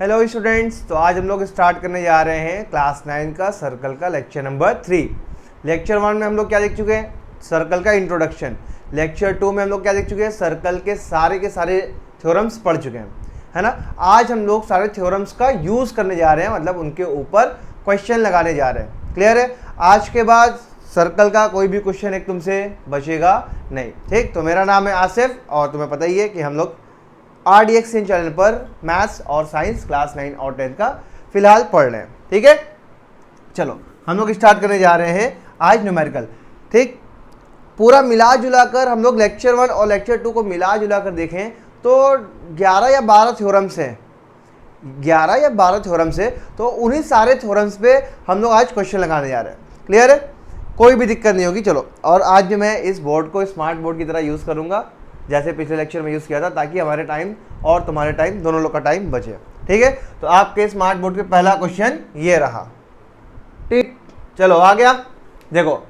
Hello students, तो आज हम लोग स्टार्ट करने जा रहे हैं क्लास 9 का सर्कल का लेक्चर नंबर 3। लेक्चर 1 में हम लोग क्या देख चुके हैं? सर्कल का इंट्रोडक्शन। लेक्चर 2 में हम लोग क्या देख चुके हैं? सर्कल के सारे थ्योरम्स पढ़ चुके हैं, है ना। आज हम लोग सारे थ्योरम्स का यूज़ करने जा रहे हैं, मतलब उनके ऊपर क्वेश्चन लगाने जा रहे हैं। क्लियर है? आज के बाद सर्कल का कोई भी क्वेश्चन एक तुमसे बचेगा नहीं, ठीक। तो मेरा नाम है आसिफ और तुम्हें पता ही है कि हम लोग RDX चैनल पर मैथ्स और साइंस क्लास 9 और 10 का फिलहाल पढ़ रहे हैं, ठीक है। चलो हम लोग स्टार्ट करने जा रहे हैं आज न्यूमेरिकल, ठीक। पूरा मिला जुला कर हम लोग लेक्चर 1 और लेक्चर 2 को मिला जुला कर देखें तो 11 या 12 थ्योरम्स हैं, 11 या 12 थ्योरम्स है। तो उन्हीं सारे थ्योरम्स पे हम लोग आज क्वेश्चन लगाने जा रहे हैं। क्लियर है? कोई भी दिक्कत नहीं होगी। चलो, और आज भी मैं इस बोर्ड को स्मार्ट बोर्ड की तरह यूज़ करूँगा जैसे पिछले लेक्चर में यूज़ किया था, ताकि हमारे टाइम और तुम्हारे टाइम दोनों लोग का टाइम बचे, ठीक है। तो आपके स्मार्ट बोर्ड पे पहला क्वेश्चन ये रहा, ठीक। चलो आ गया। देखो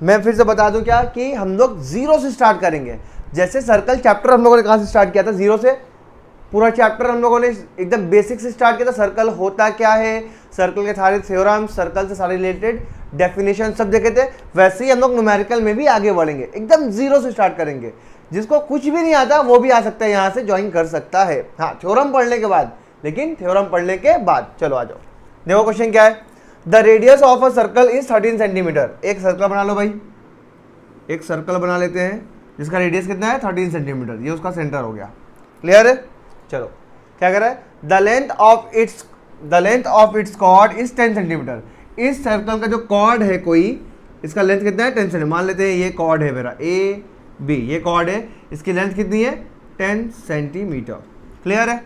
मैं फिर से बता दूं क्या कि हम लोग जीरो से स्टार्ट करेंगे। जैसे सर्कल चैप्टर हम लोगों ने कहाँ से स्टार्ट किया था? जीरो से। पूरा चैप्टर हम लोगों ने एकदम बेसिक से स्टार्ट किया था। सर्कल होता क्या है, सर्कल के सारे थ्योरम, सर्कल से सारे रिलेटेड डेफिनेशन सब देखे थे। वैसे ही हम लोग न्यूमेरिकल में भी आगे बढ़ेंगे, एकदम जीरो से स्टार्ट करेंगे। जिसको कुछ भी नहीं आता वो भी आ सकता है, यहाँ से ज्वाइन कर सकता है। हाँ, थ्योरम पढ़ने के बाद, लेकिन थ्योरम पढ़ने के बाद। चलो आ जाओ। देखो क्वेश्चन क्या है। The radius of a circle is 13 centimetre. एक सर्कल बना लो भाई, एक सर्कल बना लेते हैं जिसका रेडियस कितना है? 13 सेंटीमीटर। ये उसका सेंटर हो गया। क्लियर है? चलो क्या कर रहा है? The length of its chord is 10 centimetre. इस सर्कल का जो कॉर्ड है कोई, इसका लेंथ कितना है? 10 सेंटीमीटर। मान लेते हैं ये कॉर्ड है मेरा ए बी, ये कॉर्ड है, इसकी लेंथ कितनी है? 10 सेंटीमीटर। क्लियर है?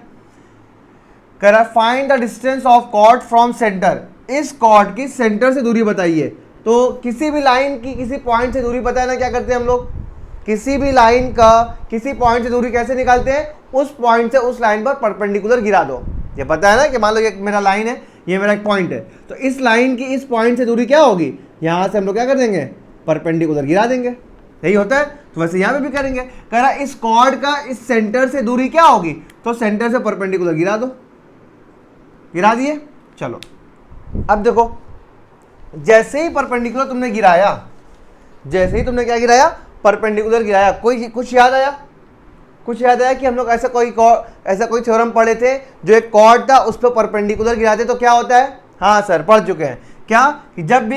कह रहा find the distance of chord from centre. इस कॉर्ड की सेंटर से दूरी बताइए। तो किसी भी लाइन की किसी पॉइंट से दूरी पता है ना, क्या करते हैं हम लोग? किसी भी लाइन का किसी पॉइंट से दूरी कैसे निकालते हैं? उस पॉइंट से उस लाइन पर परपेंडिकुलर गिरा दो। ये पता है ना कि मान लो ये मेरा लाइन है, ये मेरा एक पॉइंट है, तो इस लाइन की इस पॉइंट से दूरी क्या होगी? यहां से हम लोग क्या कर देंगे? परपेंडिकुलर गिरा देंगे। यही होता है। तो वैसे यहां पे भी करेंगे। कह रहा इस कॉर्ड का इस सेंटर से दूरी क्या होगी? तो सेंटर से परपेंडिकुलर गिरा दो। गिरा दिए। चलो अब देखो, जैसे ही परपेंडिकुलर तुमने गिराया, जैसे ही तुमने क्या गिराया? परपेंडिकुलर गिराया, कोई कुछ याद आया? कुछ याद आया कि हम लोग ऐसा कोई थ्योरम पढ़े थे जो एक कॉर्ड था उस पर परपेंडिकुलर गिराते तो क्या होता है? हाँ सर, पढ़ चुके हैं। क्या कि जब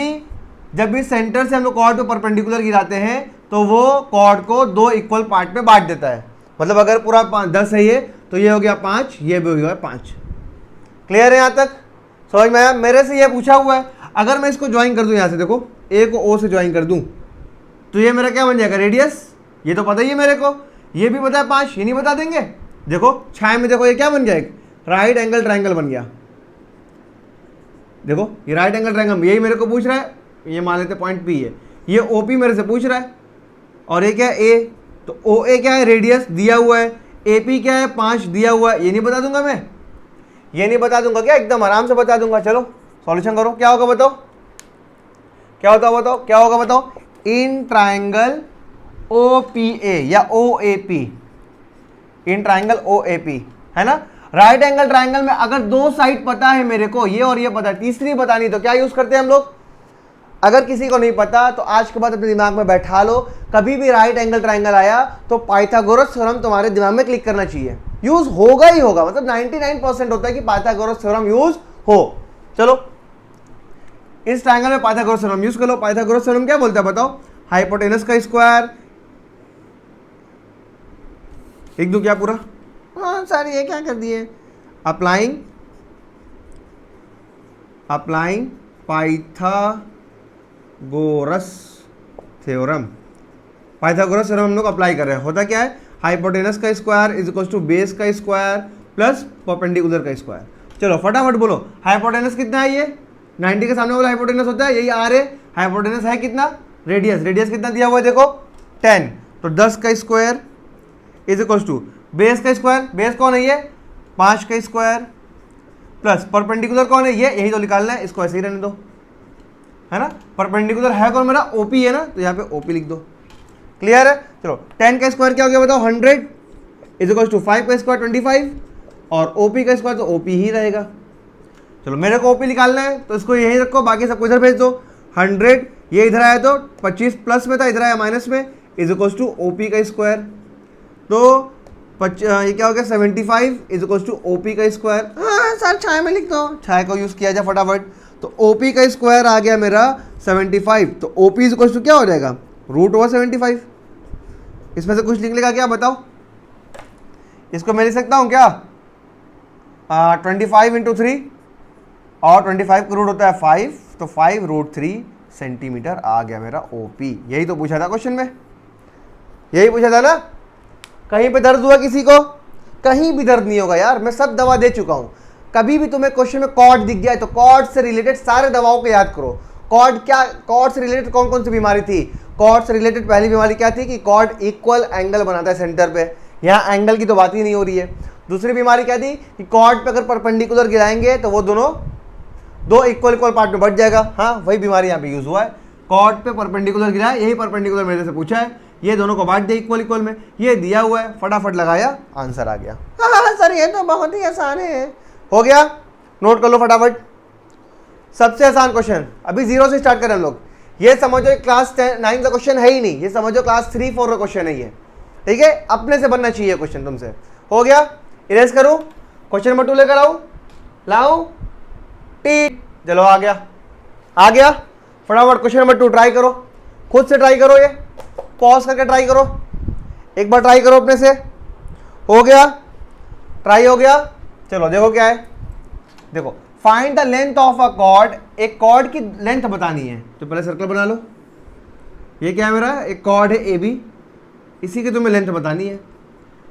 भी सेंटर से हम लोग कॉर्ड पे परपेंडिकुलर गिराते हैं तो वो कॉर्ड को दो इक्वल पार्ट में बांट देता है। मतलब अगर पूरा 10 है ये, तो ये हो गया 5, ये भी हो गया 5। क्लियर है? यहाँ तक समझ में आया? मेरे से ये पूछा हुआ है, अगर मैं इसको ज्वाइन कर दूं, यहाँ से देखो ए को ओ से ज्वाइन कर दूं तो ये मेरा क्या बन जाएगा? रेडियस। ये तो पता ही है मेरे को, ये भी पता है 5, ये नहीं बता देंगे? देखो छाया में देखो ये क्या बन गया? एक राइट एंगल ट्राइंगल बन गया। देखो ये राइट एंगल ट्राइंगल, यही मेरे को पूछ रहा है। ये मान लेते पॉइंट पी है, ये ओपी मेरे से पूछ रहा है, और ये क्या है? ए। तो ओ ए क्या है? रेडियस दिया हुआ है। ए पी क्या है? 5 दिया हुआ है। ये नहीं बता दूंगा मैं? ये नहीं बता दूंगा क्या? एकदम आराम से बता दूंगा। चलो सॉल्यूशन करो। क्या होगा बताओ? क्या होता है बताओ? क्या होगा बताओ? इन ट्राइंगल ओ पी ए या O A P, in triangle O A P, है ना। राइट एंगल ट्राइंगल में अगर दो साइड पता है मेरे को, ये और ये पता है, तीसरी पता नहीं, तो क्या यूज करते हैं हम लोग? अगर किसी को नहीं पता तो आज के बाद अपने दिमाग में बैठा लो, कभी भी राइट एंगल ट्राइंगल आया तो पाइथागोरस थ्योरम तुम्हारे दिमाग में क्लिक करना चाहिए। यूज होगा ही होगा, मतलब 99% होता है कि पाइथागोरस थ्योरम यूज हो। चलो इस ट्राइंगल में पाइथागोरस थ्योरम यूज कर लो। पाइथागोरस थ्योरम क्या बोलता है बताओ? हाइपोटेनस का स्क्वायर। लिख दूं क्या पूरा? हाँ सर ये क्या कर दिए? Applying Pythagoras theorem. Pythagoras theorem हम लोग अप्लाई कर रहे हैं। होता क्या है? हाइपोटेनस का square is equal to base का स्क्वायर प्लस परपेंडिकुलर का स्क्वायर। चलो फटाफट बोलो, हाइपोटेनस कितना है? ये 90 के सामने वाला हाइपोटेनस होता है, यही आर है। हाइपोटेनस है कितना? रेडियस कितना दिया हुआ है? देखो 10। तो 10 का square is equal to base का स्क्वायर। बेस कौन है? ये 5 का स्क्वायर प्लस परपेंडिकुलर कौन है? ये, यही तो निकालना है, इसको ऐसे ही रहने दो, है ना। परपेंडिकुलर है कौन मेरा? ओपी है ना, तो यहाँ पे ओपी लिख दो। क्लियर है? चलो 10 का स्क्वायर क्या हो गया बताओ? 100 इज इक्वल टू 5 का स्क्वायर 25 और OP का स्क्वायर तो OP ही रहेगा। चलो मेरे को OP निकालना है तो इसको यहीं रखो, बाकी सबको इधर भेज दो। 100 ये इधर आया तो 25 प्लस में था, इधर आया माइनस में, इज इक्वल टू OP का स्क्वायर। तो ये क्या हो गया 75 इज इक्वल टू OP का स्क्वायर। हाँ सर छाया में लिख दो, छाया को यूज़ किया जाए फटाफट। तो OP का स्क्वायर आ गया मेरा 75, तो OP इज इक्वल टू क्या हो जाएगा √75। इसमें से कुछ निकलेगा क्या बताओ? इसको मैं लिख सकता हूँ क्या 25 इंटू 3, और 25 का रूट होता है 5, तो 5√3 सेंटीमीटर आ गया मेरा OP। यही तो पूछा था क्वेश्चन में, यही पूछा था ना। कहीं पे दर्द हुआ किसी को? कहीं भी दर्द नहीं होगा यार, मैं सब दवा दे चुका हूँ। कभी भी तुम्हें क्वेश्चन में कॉर्ड दिख गया है तो कॉर्ड से रिलेटेड सारे दवाओं को याद करो। कॉर्ड से रिलेटेड कौन कौन सी बीमारी थी? कॉर्ड से रिलेटेड पहली बीमारी क्या थी कि कॉर्ड इक्वल एंगल बनाता है सेंटर पे, यहाँ एंगल की तो बात ही नहीं हो रही है। दूसरी बीमारी क्या थी कि कॉर्ड पे अगर परपेंडिकुलर गिराएंगे तो वो दोनों दो इक्वल पार्ट में बढ़ जाएगा। हाँ वही बीमारी यहाँ पे यूज हुआ है। कॉर्ड पे परपेंडिकुलर गिरा है, यही परपेंडिकुलर मेरे से पूछा है, ये दोनों को बांट दे इक्वल में, ये दिया हुआ है, फटाफट लगाया आंसर आ गया। हाँ सर ये तो बहुत ही आसान है। हो गया, नोट कर लो फटाफट। सबसे आसान क्वेश्चन, अभी 0 से स्टार्ट करें हम लोग। ये समझो क्लास 9 का क्वेश्चन है ही नहीं, ये समझो क्लास 3-4 का क्वेश्चन है ये, ठीक है? अपने से बनना चाहिए क्वेश्चन तुमसे। हो गया, इरेज करूं, क्वेश्चन नंबर 2 लेकर आऊं, लाऊं, टी, चलो आ गया। फटाफट क्वेश्चन नंबर 2 ट्राई करो, खुद से ट्राई करो, ये पॉज करके ट्राई करो, एक बार ट्राई करो अपने से। हो गया, ट्राई हो गया। चलो देखो क्या है, देखो find the length of a cord. एक कॉर्ड की लेंथ बतानी है तो पहले सर्कल बना लो। ये क्या है मेरा, एक कॉर्ड है AB, इसी की तुम्हें लेंथ बतानी है,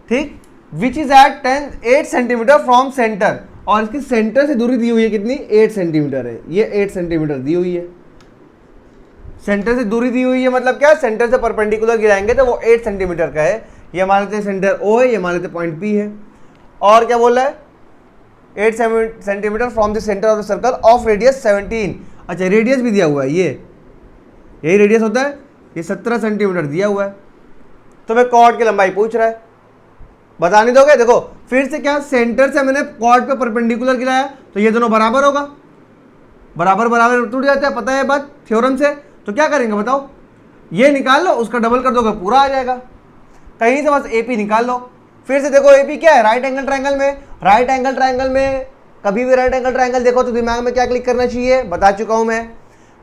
ठीक? Which is at 8 centimetre from centre, और इसकी सेंटर से दूरी दी हुई है कितनी, 8 सेंटीमीटर है। ये 8 सेंटीमीटर दी हुई है, सेंटर से दूरी दी हुई है, मतलब क्या, सेंटर से परपेंडिकुलर गिराएंगे तो वो 8 सेंटीमीटर का है। ये मान लेते हैं सेंटर O है, ये मान लेते हैं पॉइंट P है। और क्या बोल रहा है, 8 centimetre from the centre of the circle of radius 17। अच्छा रेडियस भी दिया हुआ है, ये यही रेडियस होता है, ये 17 सेंटीमीटर दिया हुआ है। तो मैं कॉर्ड की लंबाई पूछ रहा है, बता नहीं दोगे? देखो फिर से क्या, सेंटर से मैंने कॉर्ड पे परपेंडिकुलर गिराया तो ये दोनों बराबर होगा, बराबर टूट जाता है, पता है बात थ्योरम से। तो क्या करेंगे बताओ, ये निकाल लो, उसका डबल कर दोगे पूरा आ जाएगा। कहीं से बस AP निकाल लो। फिर से देखो AP क्या है, राइट एंगल ट्रायंगल में। राइट एंगल ट्रायंगल में कभी भी राइट एंगल ट्रायंगल देखो तो दिमाग में क्या क्लिक करना चाहिए, बता चुका हूं मैं।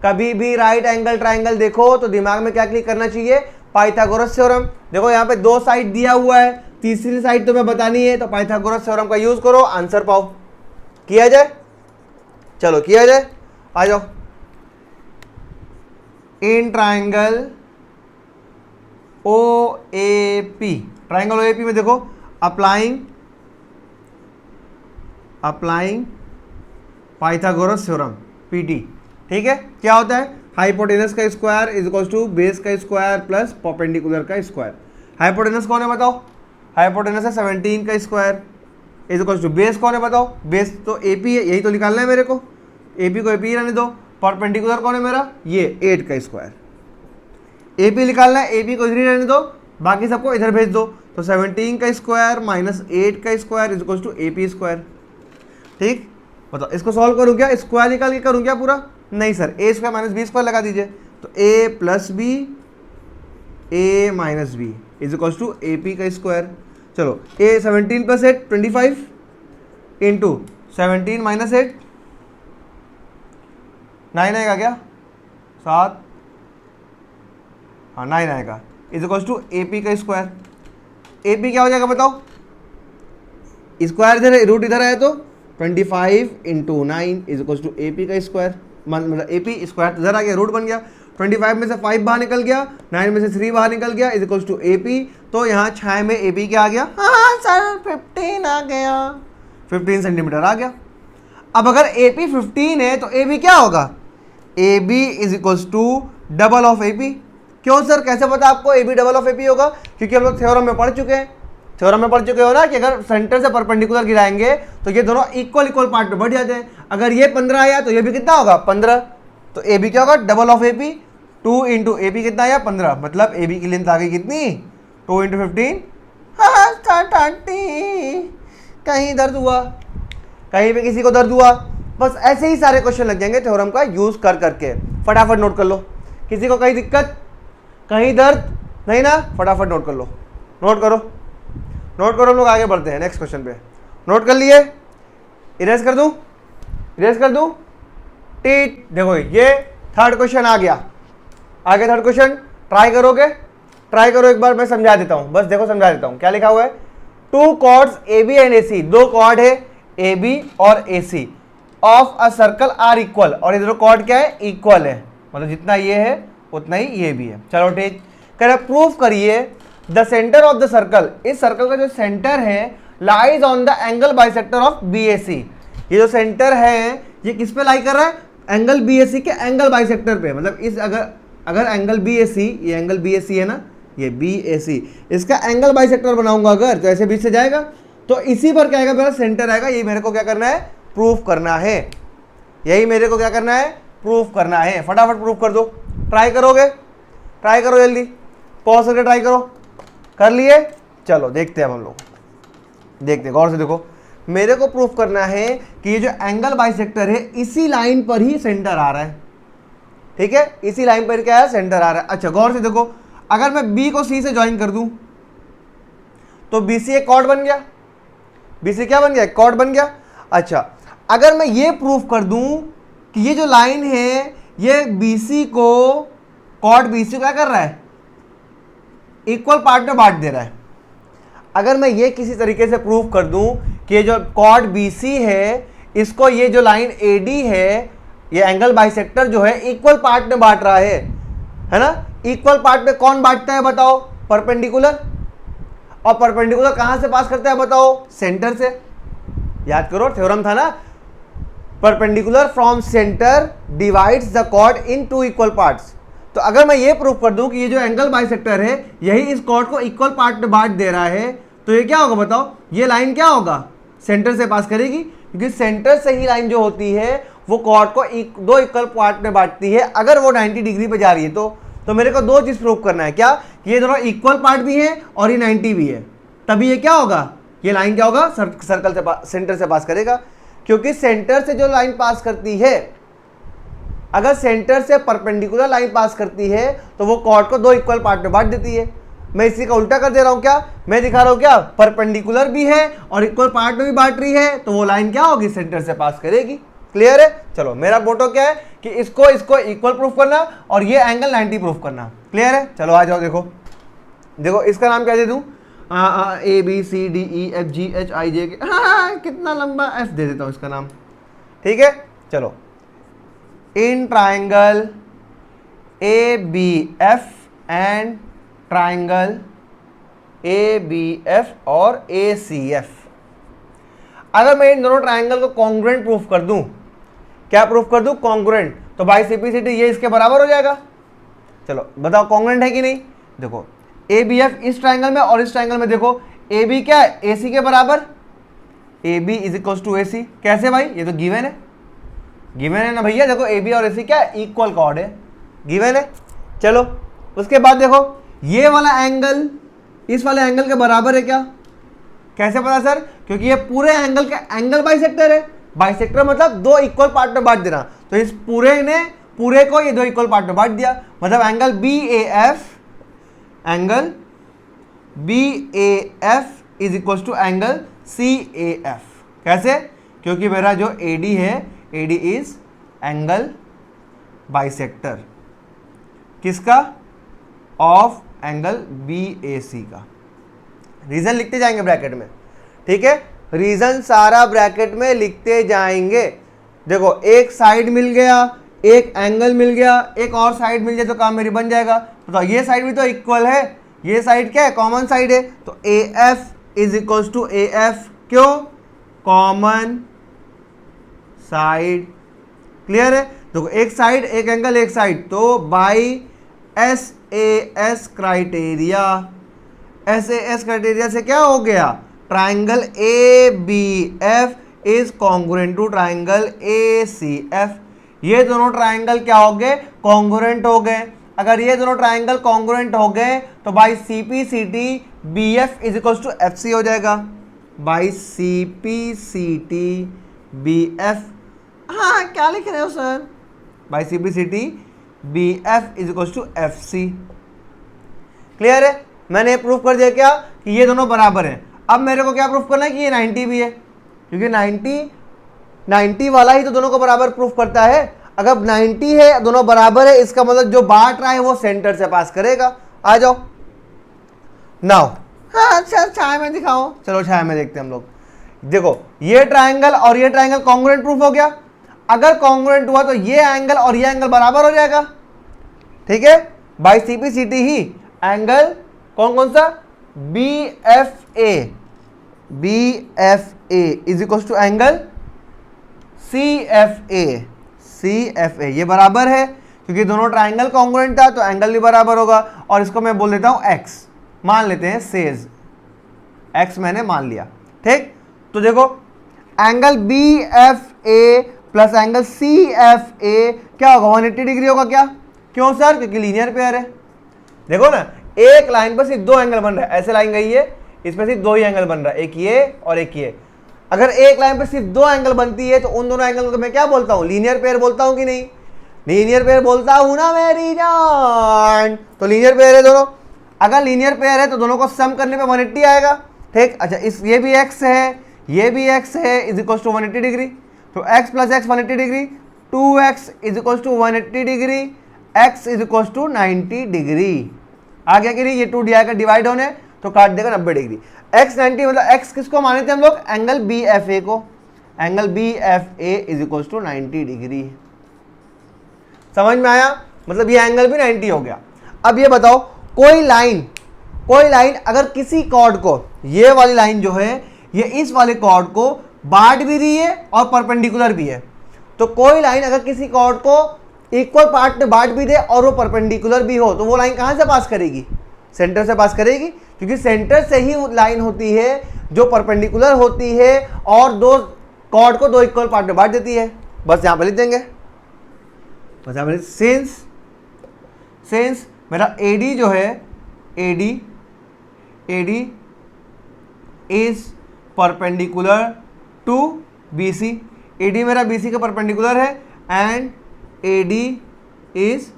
कभी भी राइट एंगल ट्रायंगल देखो तो दिमाग में क्या क्लिक करना चाहिए, पाइथागोरस थ्योरम। देखो यहाँ पे 2 साइड दिया हुआ है, तीसरी साइड तुम्हें बतानी है तो पाइथागोरस थ्योरम का यूज करो, आंसर पाओ। किया जाए, चलो किया जाए, आ जाओ। In triangle OAP, triangle OAP में देखो अप्लाइंग पाइथागोरस थ्योरम PT, ठीक है? क्या होता है, हाइपोटेनस का square is equal to base का स्क्वायर प्लस परपेंडिकुलर का स्क्वायर। हाइपोटेनस कौन है बताओ, हाइपोटेनस है 17 का square is equal to base कौन है बताओ, बेस तो AP है, यही तो निकालना है मेरे को, AP को AP रहने दो। परपेंडिकुलर कौन है मेरा, ये 8 का स्क्वायर। AP निकालना है, AP को इधर ही रहने दो, बाकी सबको इधर भेज दो। तो 17 का स्क्वायर माइनस 8 का square is equal to AP square, ठीक? बताओ इसको सॉल्व करूँ क्या, स्क्वायर निकाल के करूँ क्या पूरा? नहीं sir, A square minus B square लगा दीजिए, तो A plus B A minus B is equal to AP का स्क्वायर। चलो A 17 प्लस 8 25 इंटू 17 माइनस 8 9 आएगा क्या, 7, हाँ 9 आएगा, इज इक्वल टू AP का स्क्वायर। AP क्या हो जाएगा बताओ, स्क्वायर इधर रूट इधर आया तो 25 into 9 is equal to AP का स्क्वायर, मतलब AP स्क्वायर इधर आ गया, रूट बन गया। 25 में से 5 बाहर निकल गया, 9 में से 3 बाहर निकल गया, इज इक्वल टू AP। तो यहाँ 6 में AP क्या आ गया, हाँ सर 15 आ गया, 15 सेंटीमीटर आ गया। अब अगर AP 15 है तो AB क्या होगा, AB is equal to double of AP। क्यों सर, कैसे पता आपको AB डबल ऑफ AP होगा? क्योंकि हम लोग थ्योरम में पढ़ चुके हैं, थ्योरम में पढ़ चुके हो ना कि अगर सेंटर से परपेंडिकुलर गिराएंगे तो ये दोनों इक्वल पार्ट में बढ़ जाते हैं। अगर ये 15 आया तो ये भी कितना होगा, 15। तो AB क्या होगा, double of AP। 2 into AP कितना आया, 15, मतलब AB की लेंथ आ गई कितनी, 2 इंटू 15, हाँ 30। कहीं दर्द हुआ, कहीं पे किसी को दर्द हुआ, बस ऐसे ही सारे क्वेश्चन लग जाएंगे थ्योरम का यूज कर करके। फटाफट नोट कर लो, किसी को कहीं दिक्कत, कहीं दर्द नहीं ना, फटाफट नोट कर लो, नोट करो, नोट करो। हम लोग आगे बढ़ते हैं नेक्स्ट क्वेश्चन पे। नोट कर लिए, इरेज कर दूं, इरेज कर दूं, टीट। देखो ये थर्ड क्वेश्चन आ गया, आगे थर्ड क्वेश्चन ट्राई करोगे, ट्राई करो एक बार, मैं समझा देता हूं, बस देखो समझा देता हूं क्या लिखा हुआ है। Two chords A B and A C, दो कॉर्ड है ए बी और A C of a circle are equal, और इधर कॉर्ड क्या है, इक्वल है, मतलब जितना ये है उतना ही ये भी है। चलो ठीक, कह रहे प्रूफ करिए the centre of the circle, इस सर्कल का जो सेंटर है lies on the angle bisector of B A C, ये जो सेंटर है ये किस पे लाई कर रहा है, एंगल बी ए सी के एंगल बाइसेक्टर पे, मतलब इस अगर एंगल बी ए सी, ये एंगल बी ए सी है ना, ये बी ए सी, इसका एंगल बाइसेक्टर बनाऊंगा अगर, तो ऐसे बीच से जाएगा, तो इसी पर क्या आएगा, मेरा सेंटर आएगा। ये मेरे को क्या करना है, प्रूफ करना है, यही मेरे को क्या करना है, प्रूफ करना है। फटाफट प्रूफ कर दो, ट्राई करोगे, ट्राई करो जल्दी, पॉज करके ट्राई करो, कर लिए। चलो देखते हैं हम लोग, देखते हैं, गौर से देखो, मेरे को प्रूफ करना है कि ये जो एंगल बाइसेक्टर है इसी लाइन पर ही सेंटर आ रहा है, ठीक है, इसी लाइन पर क्या है, सेंटर आ रहा है। अच्छा गौर से देखो, अगर मैं B को C से ज्वाइन कर दूं तो BC एक कॉर्ड बन गया, BC क्या बन गया, एक कॉर्ड बन गया। अच्छा अगर मैं ये प्रूफ कर दूं कि ये जो लाइन है ये BC को, कॉर्ड BC को क्या कर रहा है, इक्वल पार्ट में बांट दे रहा है। अगर मैं ये किसी तरीके से प्रूफ कर दूं कि ये जो कॉर्ड BC है इसको ये जो लाइन AD है, ये एंगल बाइसेक्टर जो है इक्वल पार्ट में बांट रहा है ना। इक्वल पार्ट में कौन बांटता है बताओ, परपेंडिकुलर, और परपेंडिकुलर कहां से पास करता है बताओ, सेंटर से। याद करो थ्योरम था ना, perpendicular from centre divides the chord in two equal parts. तो अगर मैं ये प्रूफ कर दूं कि ये जो एंगल बाइसेक्टर है यही इस कॉर्ड को इक्वल पार्ट में बांट दे रहा है, तो ये क्या होगा बताओ, ये लाइन क्या होगा, सेंटर से पास करेगी, क्योंकि सेंटर से ही लाइन जो होती है वो कॉर्ड को दो इक्वल पार्ट में बांटती है। अगर वो 90 डिग्री पे जा रही है तो मेरे को दो चीज प्रूव करना है, क्या, कि ये दोनों इक्वल पार्ट भी है और ये 90 भी है, तभी ये क्या होगा, ये लाइन क्या होगा, सर्कल से सेंटर से पास करेगा। क्योंकि सेंटर से जो लाइन पास करती है, अगर सेंटर से परपेंडिकुलर लाइन पास करती है तो वो कॉर्ड को दो इक्वल पार्ट में बांट देती है। मैं इसी का उल्टा कर दे रहा हूं, क्या मैं दिखा रहा हूं, क्या परपेंडिकुलर भी है और इक्वल पार्ट में भी बांट रही है, तो वो लाइन क्या होगी, सेंटर से पास करेगी। क्लियर है। चलो मेरा मोटो क्या है कि इसको इक्वल प्रूफ करना और ये एंगल 90 प्रूफ करना। क्लियर है। चलो आ जाओ, देखो इसका नाम क्या दे दूं, A B C D E F G H I J K, कितना लंबा F दे देता हूं इसका नाम, ठीक है। चलो in triangle A B F and triangle A B F और ए सी एफ, अगर मैं इन दोनों ट्राइंगल को कॉन्ग्रुएंट प्रूफ कर दूं, क्या प्रूफ कर दूं, कॉन्ग्रुएंट, तो बाई सिंप्लिसिटी ये इसके बराबर हो जाएगा। चलो बताओ कॉन्ग्रुएंट है कि नहीं। देखो ए बी एफ इस ट्राइंगल में और इस ट्राइंगल में, देखो ए बी क्या है, ए सी के बराबर, A B is equal to A C. कैसे भाई, ये तो गिवन है, गिवन है ना भैया। देखो ए बी और ए सी क्या है, इक्वल कॉर्ड है, गिवन है। चलो उसके बाद देखो ये वाला एंगल इस वाले एंगल के बराबर है क्या, कैसे पता सर, क्योंकि ये पूरे एंगल का एंगल बाइसेक्टर है। बाइसेक्टर मतलब दो इक्वल पार्ट में बांट देना, तो इस पूरे को ये दो इक्वल पार्ट में बांट दिया, मतलब angle B A F is equal to angle C A F. कैसे, क्योंकि मेरा जो ए डी है, A D is angle bisector किसका, of angle B A C का। रीजन लिखते जाएंगे ब्रैकेट में, ठीक है, रीजन सारा ब्रैकेट में लिखते जाएंगे। देखो एक साइड मिल गया, एक एंगल मिल गया, एक और साइड मिल जाए तो काम मेरी बन जाएगा। तो ये साइड भी तो इक्वल है, ये साइड क्या है, कॉमन साइड है, तो A F is equal to A F, क्यों, कॉमन साइड। क्लियर है। देखो एक साइड, एक एंगल, एक साइड, तो by S A S criteria, S A S criteria से क्या हो गया, triangle A B F is congruent to triangle A C F. ये दोनों ट्राइंगल क्या हो गए, कॉन्ग्रुएंट हो गए। अगर ये दोनों ट्राइंगल कॉन्ग्रुएंट हो गए तो by C P C T B F is equal to F C हो जाएगा। By C P C T B F, हाँ क्या लिख रहे हो sir, by C P C T B F is equal to F C. Clear है, मैंने proof कर दिया क्या कि ये दोनों बराबर हैं। अब मेरे को क्या प्रूफ करना है कि ये 90 भी है, क्योंकि 90 वाला ही तो दोनों को बराबर प्रूफ करता है। अगर 90 है दोनों बराबर है, इसका मतलब जो बांट रहा है वो सेंटर से पास करेगा। आ जाओ नाउ, हाँ अच्छा छाया में दिखाओ, चलो छाया में देखते हैं हम लोग। देखो ये ट्रायंगल और ये ट्रायंगल कॉन्ग्रुएंट प्रूफ हो गया। अगर कॉन्ग्रुएंट हुआ तो ये एंगल और ये एंगल बराबर हो जाएगा, ठीक है। By C P C T ही एंगल कौन कौन सा, B F A is equal to angle C F A, ये बराबर है क्योंकि दोनों ट्रायंगल कॉन्ग्रुएंट था तो एंगल भी बराबर होगा। और इसको मैं बोल देता हूं एक्स, मान लेते हैं सेज एक्स मैंने मान लिया, ठीक। तो देखो angle B F A plus angle C F A क्या होगा, 180 डिग्री होगा। क्या, क्यों सर, क्योंकि लीनियर पेयर है। देखो ना एक लाइन पर सिर्फ दो एंगल बन रहा है, ऐसे लाइन गई है इसमें सिर्फ दो ही एंगल बन रहा है, एक ये और एक ये। अगर एक लाइन पर सिर्फ दो एंगल बनती है तो उन दोनों एंगल को मैं क्या बोलता हूं, लीनियर पेयर बोलता हूं कि नहीं, लीनियर पेयर बोलता हूं ना मेरी जान। तो लीनियर पेयर है दोनों, अगर लीनियर पेयर है तो दोनों को सम करने पे 180 आएगा, ठीक। अच्छा इस ये भी x है ये भी x है इज इक्वल टू 180 डिग्री, तो x plus x 180 degree, 2x is equal to 180 degree, x is equal to 90 degree. आ गया कि नहीं, ये 2 डिवाइड होने तो काट देगा 90 डिग्री। x 90 मतलब x किसको माने थे हम लोग, एंगल बी एफ ए को, angle B F A is equal to 90 degree. समझ में आया, मतलब ये एंगल भी 90 हो गया। अब ये बताओ कोई लाइन अगर किसी कॉर्ड को, ये वाली लाइन जो है ये इस वाले कॉर्ड को बांट भी रही है और परपेंडिकुलर भी है, तो कोई लाइन अगर किसी कॉर्ड को इक्वल पार्ट में बांट भी दे और वो परपेंडिकुलर भी हो तो वो लाइन कहां से पास करेगी, सेंटर से पास करेगी, क्योंकि सेंटर से ही लाइन होती है जो परपेंडिकुलर होती है और दो कॉर्ड को दो इक्वल पार्ट में बांट देती है। बस यहां पर लिख देंगे, बस यहां पर सिंस मेरा AD जो है AD is perpendicular to BC, AD मेरा BC का परपेंडिकुलर है and AD is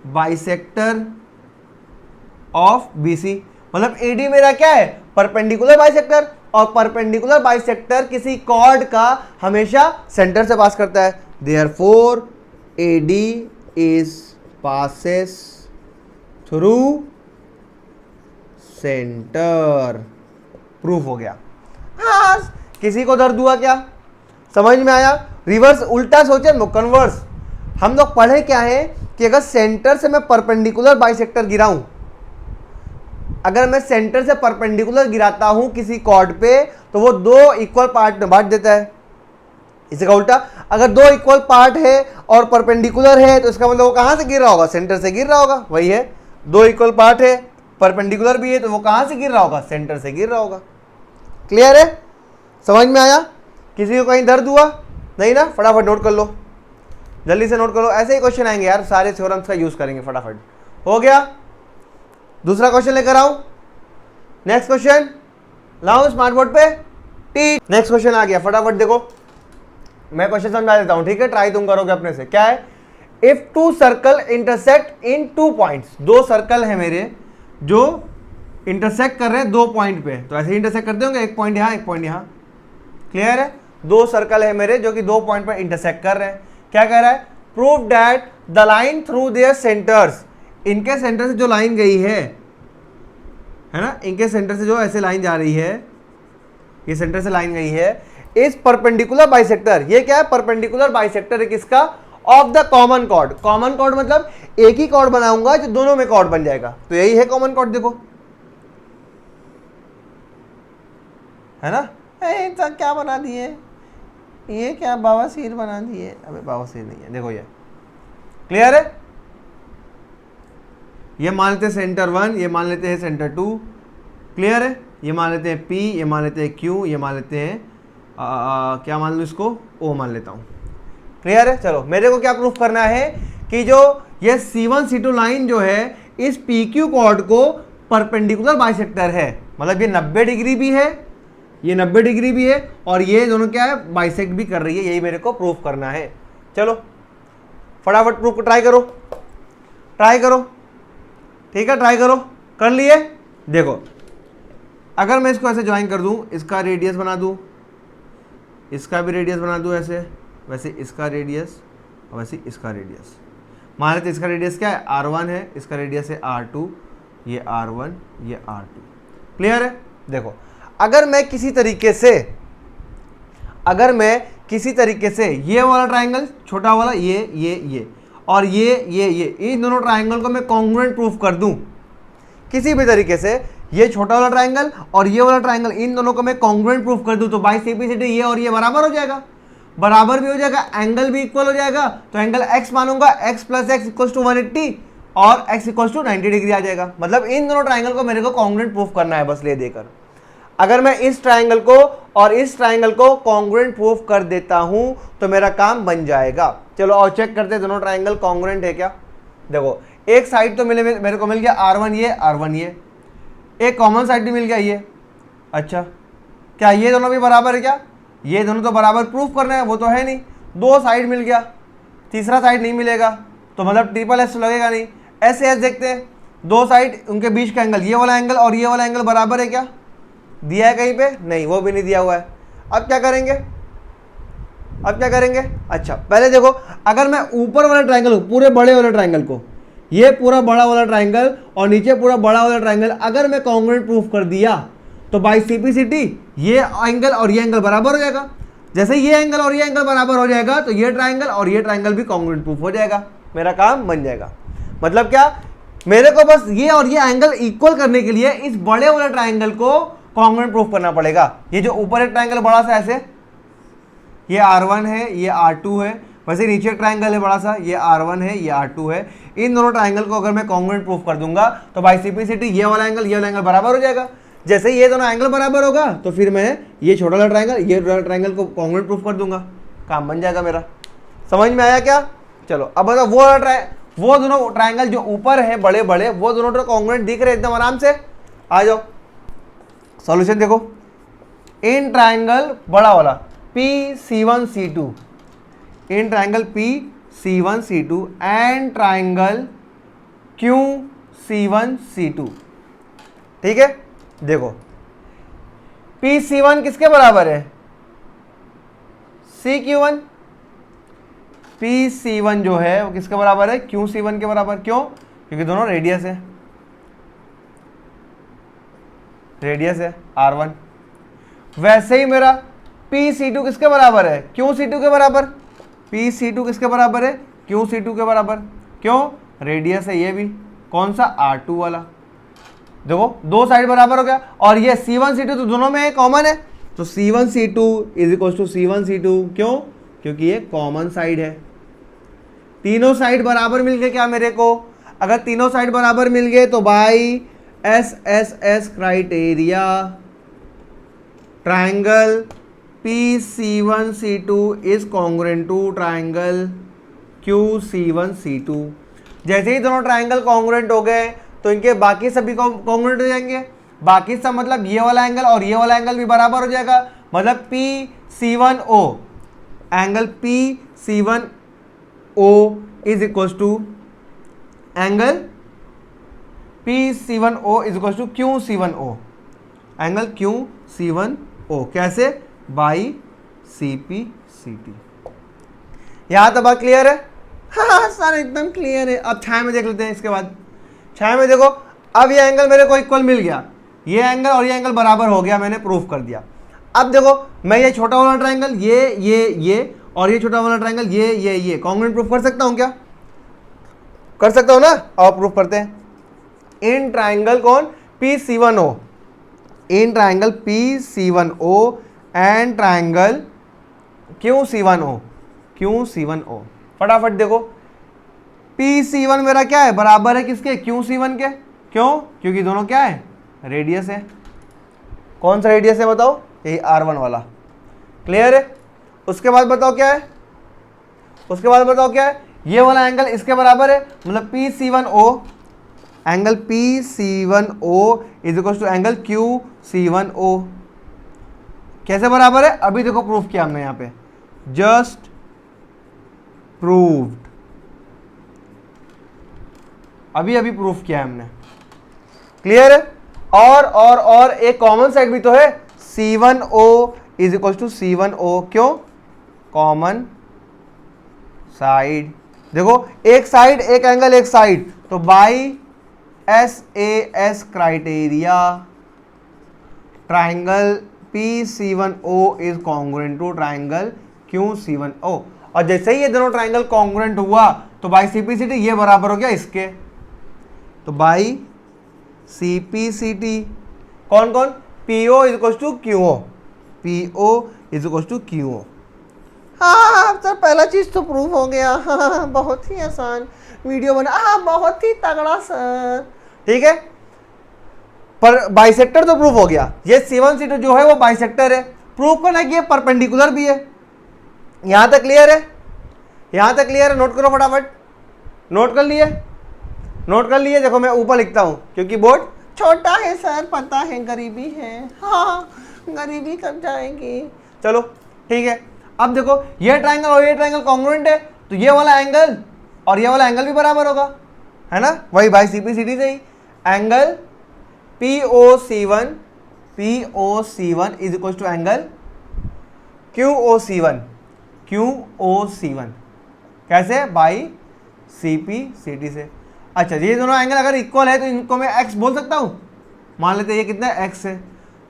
bisector of BC। मतलब AD मेरा क्या है, परपेंडिकुलर बाइसेक्टर, और परपेंडिकुलर बाइसेक्टर किसी कॉर्ड का हमेशा सेंटर से पास करता है, therefore AD is passes through centre. Proof हो गया। हाँ किसी को दर्द हुआ क्या, समझ में आया। रिवर्स उल्टा सोचे, कन्वर्स। हम लोग पढ़े क्या है कि अगर सेंटर से मैं परपेंडिकुलर बाइसेक्टर गिराऊं, अगर मैं सेंटर से परपेंडिकुलर गिराता हूं किसी कॉर्ड पे तो वो दो इक्वल पार्ट में बांट देता है। इसी का उल्टा, अगर दो इक्वल पार्ट है और परपेंडिकुलर है तो इसका मतलब वो कहां से गिर रहा होगा, सेंटर से गिर रहा होगा। वही है, दो इक्वल पार्ट है परपेंडिकुलर भी है तो वो कहां से गिर रहा होगा, सेंटर से गिर रहा होगा। क्लियर है, समझ में आया। किसी को कहीं दर्द हुआ नहीं ना, फटाफट नोट कर लो, जल्दी से नोट करो। ऐसे ही क्वेश्चन आएंगे यार, सारे थ्योरम्स का यूज करेंगे। फटाफट हो गया। दूसरा क्वेश्चन लेकर आओ, नेक्स्ट क्वेश्चन लाओ स्मार्ट बोर्ड पे। टी नेक्स्ट क्वेश्चन आ गया, फटाफट देखो, मैं क्वेश्चन समझा देता हूं, ठीक है, ट्राई तुम करोगे अपने से। क्या है, if to circle intersect in 2 points, दो सर्कल है मेरे जो इंटरसेक्ट कर रहे हैं 2 पॉइंट पे, तो ऐसे ही इंटरसेक्ट करते होंगे, एक पॉइंट यहां एक पॉइंट यहां। क्लियर है, दो सर्कल है मेरे जो कि 2 पॉइंट पर इंटरसेक्ट कर रहे हैं। क्या कह रहा है, prove that the line through their centres, इनके सेंटर से जो लाइन गई है ना, इनके सेंटर से जो ऐसे लाइन जा रही है, ये सेंटर से लाइन गई है, इस परपेंडिकुलर बाइसेक्टर। ये क्या है, परपेंडिकुलर बाइसेक्टर है किसका, of the common chord. Common chord मतलब एक ही कॉर्ड बनाऊंगा जो दोनों में कॉर्ड बन जाएगा, तो यही है कॉमन कॉर्ड। देखो है ना, तो क्या बना दिए, ये क्या बावासीर बना दिए, अबे बावासीर नहीं है, देखो ये क्लियर है। ये मान लेते हैं सेंटर 1, ये मान लेते हैं सेंटर 2, क्लियर है। ये मान लेते हैं P, ये मान लेते हैं Q, ये मान लेते हैं क्या मान लूँ इसको, O मान लेता हूँ। क्लियर है। चलो मेरे को क्या प्रूफ करना है कि जो ये C1 C2 लाइन जो है इस PQ कॉर्ड को परपेंडिकुलर बाइसेक्टर है, मतलब ये 90 डिग्री भी है, ये 90 डिग्री भी है और ये दोनों क्या है, बाइसेक्ट भी कर रही है, यही मेरे को प्रूफ करना है। चलो फटाफट प्रूफ ट्राई करो, ट्राई करो, ठीक है, ट्राई करो। कर लिए? देखो अगर मैं इसको ऐसे ज्वाइन कर दूं, इसका रेडियस बना दूं, इसका भी रेडियस बना दूं ऐसे, वैसे इसका रेडियस और वैसे इसका रेडियस। मान लेते इसका रेडियस क्या है, R1 है, इसका रेडियस है R2, ये R1 ये R2। क्लियर है? देखो अगर मैं किसी तरीके से ये वाला ट्राइंगल छोटा वाला ये और ये इन दोनों ट्राइंगल को मैं कॉन्ग्रुएंट प्रूफ कर दूं किसी भी तरीके से, ये छोटा वाला ट्राइंगल और ये वाला ट्राइंगल इन दोनों को मैं कॉन्ग्रुएंट प्रूफ कर दूं, तो बाय सिंप्लिसिटी ये और ये बराबर हो जाएगा, बराबर भी हो जाएगा, एंगल भी इक्वल हो जाएगा। तो एंगल x मानूंगा, x plus x equal to 180 और x इक्वल टू 90 डिग्री आ जाएगा। मतलब इन दोनों ट्राइंगल को मेरे को कॉन्ग्रुएंट प्रूफ करना है, बस ले देकर। अगर मैं इस ट्राइंगल को और इस ट्राइंगल को कॉन्ग्रुएंट प्रूफ कर देता हूं तो मेरा काम बन जाएगा। चलो और चेक करते हैं दोनों ट्राइंगल कॉन्ग्रुएंट है क्या। देखो एक साइड तो मेरे को मिल गया R1 ये, एक कॉमन साइड भी मिल गया ये। अच्छा क्या ये दोनों भी बराबर है क्या? ये दोनों तो बराबर प्रूफ करना है, वो तो है नहीं। दो साइड मिल गया, तीसरा साइड नहीं मिलेगा, तो मतलब ट्रिपल एस लगेगा नहीं। ऐसे ऐसे देखते हैं, दो साइड उनके बीच का एंगल, ये वाला एंगल और ये वाला एंगल बराबर है क्या? दिया है कहीं पे? नहीं, वो भी नहीं दिया हुआ है। अब क्या करेंगे? अच्छा पहले देखो, अगर मैं ऊपर वाला ट्राइंगल, पूरे बड़े वाले ट्राइंगल को, ये पूरा बड़ा वाला ट्राइंगल और नीचे पूरा बड़ा वाला ट्राइंगल अगर मैं कॉन्ग्रुएंट प्रूफ कर दिया तो बाय सिंप्लिसिटी ये एंगल और ये एंगल बराबर हो जाएगा। जैसे ये एंगल और ये एंगल बराबर हो जाएगा तो ये ट्राइंगल और ये ट्राइंगल भी कॉन्ग्रुएंट प्रूफ हो जाएगा, मेरा काम बन जाएगा। मतलब क्या, मेरे को बस ये और ये एंगल इक्वल करने के लिए इस बड़े वाले ट्राइंगल को कॉन्ग्रुएंट प्रूफ करना पड़ेगा। ये जो ऊपर एक ट्राइंगल बड़ा सा ऐसे, ये R1 है, ये R2 है, वैसे नीचे एक ट्राइंगल है बड़ा सा, ये R1 है, ये R2 है। इन दोनों ट्राइंगल को अगर मैं कॉन्ग्रुएंट प्रूफ कर दूंगा तो बाय सिंप्लिसिटी ये वाला एंगल बराबर हो जाएगा। जैसे ये दोनों एंगल बराबर होगा तो फिर मैं ये छोटा वाला ट्राइंगल, ये वाला ट्राइंगल को कॉन्ग्रुएंट प्रूफ कर दूंगा, काम बन जाएगा मेरा। समझ में आया क्या? चलो अब बताओ, वो दोनों ट्राइंगल जो ऊपर है बड़े बड़े, वो दोनों तो कॉन्ग्रुएंट दिख रहे एकदम आराम से। आ जाओ सॉल्यूशन देखो। इन ट्राइंगल बड़ा वाला PC1C2, in triangle PC1C2 and triangle QC1C2, ठीक है। देखो PC1 किसके बराबर है? CQ1। PC1 जो है वो किसके बराबर है? QC1 के बराबर। क्यों? क्योंकि दोनों रेडियस है, R1। वैसे ही मेरा PC2 किसके बराबर है? QC2 के बराबर। PC2 किसके बराबर है? QC2 के बराबर। क्यों? रेडियस है ये भी, कौन सा? R2 वाला। देखो दो साइड बराबर हो गया, और ये C1C2 तो दोनों में कॉमन है, तो C1C2 is equal to C1C2। क्यों? क्योंकि ये कॉमन साइड है। तीनों साइड बराबर मिल गए क्या मेरे को? अगर तीनों साइड बराबर मिल गए तो by SSS criteria triangle PC1C2 is congruent to triangle QC1C2। जैसे ही दोनों ट्राइंगल कॉन्ग्रुएंट हो गए तो इनके बाकी सभी कॉन्ग्रुएंट हो जाएंगे। बाकी सब मतलब ये वाला एंगल और ये वाला एंगल भी बराबर हो जाएगा। मतलब PC1O, angle PC1O is equal to angle PC1O is equal to QC1O, angle QC1O। कैसे? बाई CPCT। यहां तक बात क्लियर है? हाँ सर एकदम क्लियर है। अब छाया में देख लेते हैं। इसके बाद छाया में देखो, अब ये एंगल मेरे को इक्वल मिल गया, ये एंगल और ये एंगल बराबर हो गया, मैंने प्रूफ कर दिया। अब देखो मैं ये छोटा वाला ट्राइंगल ये और ये छोटा वाला ट्राइंगल ये कॉन्ग्रुएंट प्रूफ कर सकता हूं क्या? कर सकता हूं ना? और प्रूफ करते हैं। इन ट्राइंगल कौन? PC1O, in triangle PC1O and triangle QC1O। फटाफट देखो, PC1 मेरा क्या है? बराबर है किसके? QC1 के। क्यों? क्योंकि दोनों क्या है? रेडियस है। कौन सा रेडियस है बताओ? यही R1 वाला। क्लियर है? उसके बाद बताओ क्या है? ये वाला एंगल इसके बराबर है, मतलब PC1O, angle PC1O is equal to angle QC1O। कैसे बराबर है, अभी देखो प्रूफ किया हमने यहां पे, जस्ट प्रूव्ड, अभी अभी प्रूफ किया है हमने, क्लियर है। और एक कॉमन साइड भी तो है, C1O is equal to C1O, क्यों, कॉमन साइड, देखो एक साइड एक एंगल एक साइड, तो by SAS criteria triangle PC1O is congruent to triangle QC1O, और जैसे ही ये दोनों ट्राइंगल कॉन्ग्रुएंट हुआ तो बाई CPCT ये बराबर हो गया इसके, तो बाई CPCT कौन कौन, PO is equal to QO, PO is equal to QO। हाँ सर पहला चीज तो प्रूफ हो गया, हाँ बहुत ही आसान वीडियो बना, हाँ बहुत ही तगड़ा सर, ठीक है। पर बाइसेक्टर तो प्रूफ हो गया, ये C1 C2 जो है वो बाइसेक्टर है, प्रूफ करना है कि ये परपेंडिकुलर भी है। यहां तक क्लियर है, यहां तक क्लियर है, नोट करो फटाफट, नोट कर लिए, नोट कर लिए, देखो मैं ऊपर लिखता हूं क्योंकि बोर्ड छोटा है सर, पता है गरीबी है, हाँ गरीबी कब जाएगी, चलो ठीक है। अब देखो ये ट्राइंगल और ये ट्राइंगल कॉन्ग्रुएंट है, तो ये वाला एंगल और ये वाला एंगल भी बराबर होगा, है ना, वही बाई CPCT से ही, angle POC1 is equal to angle QOC1, कैसे, बाई CPCT से। अच्छा ये दोनों एंगल अगर इक्वल है तो इनको मैं x बोल सकता हूं, मान लेते हैं ये कितना है, x है,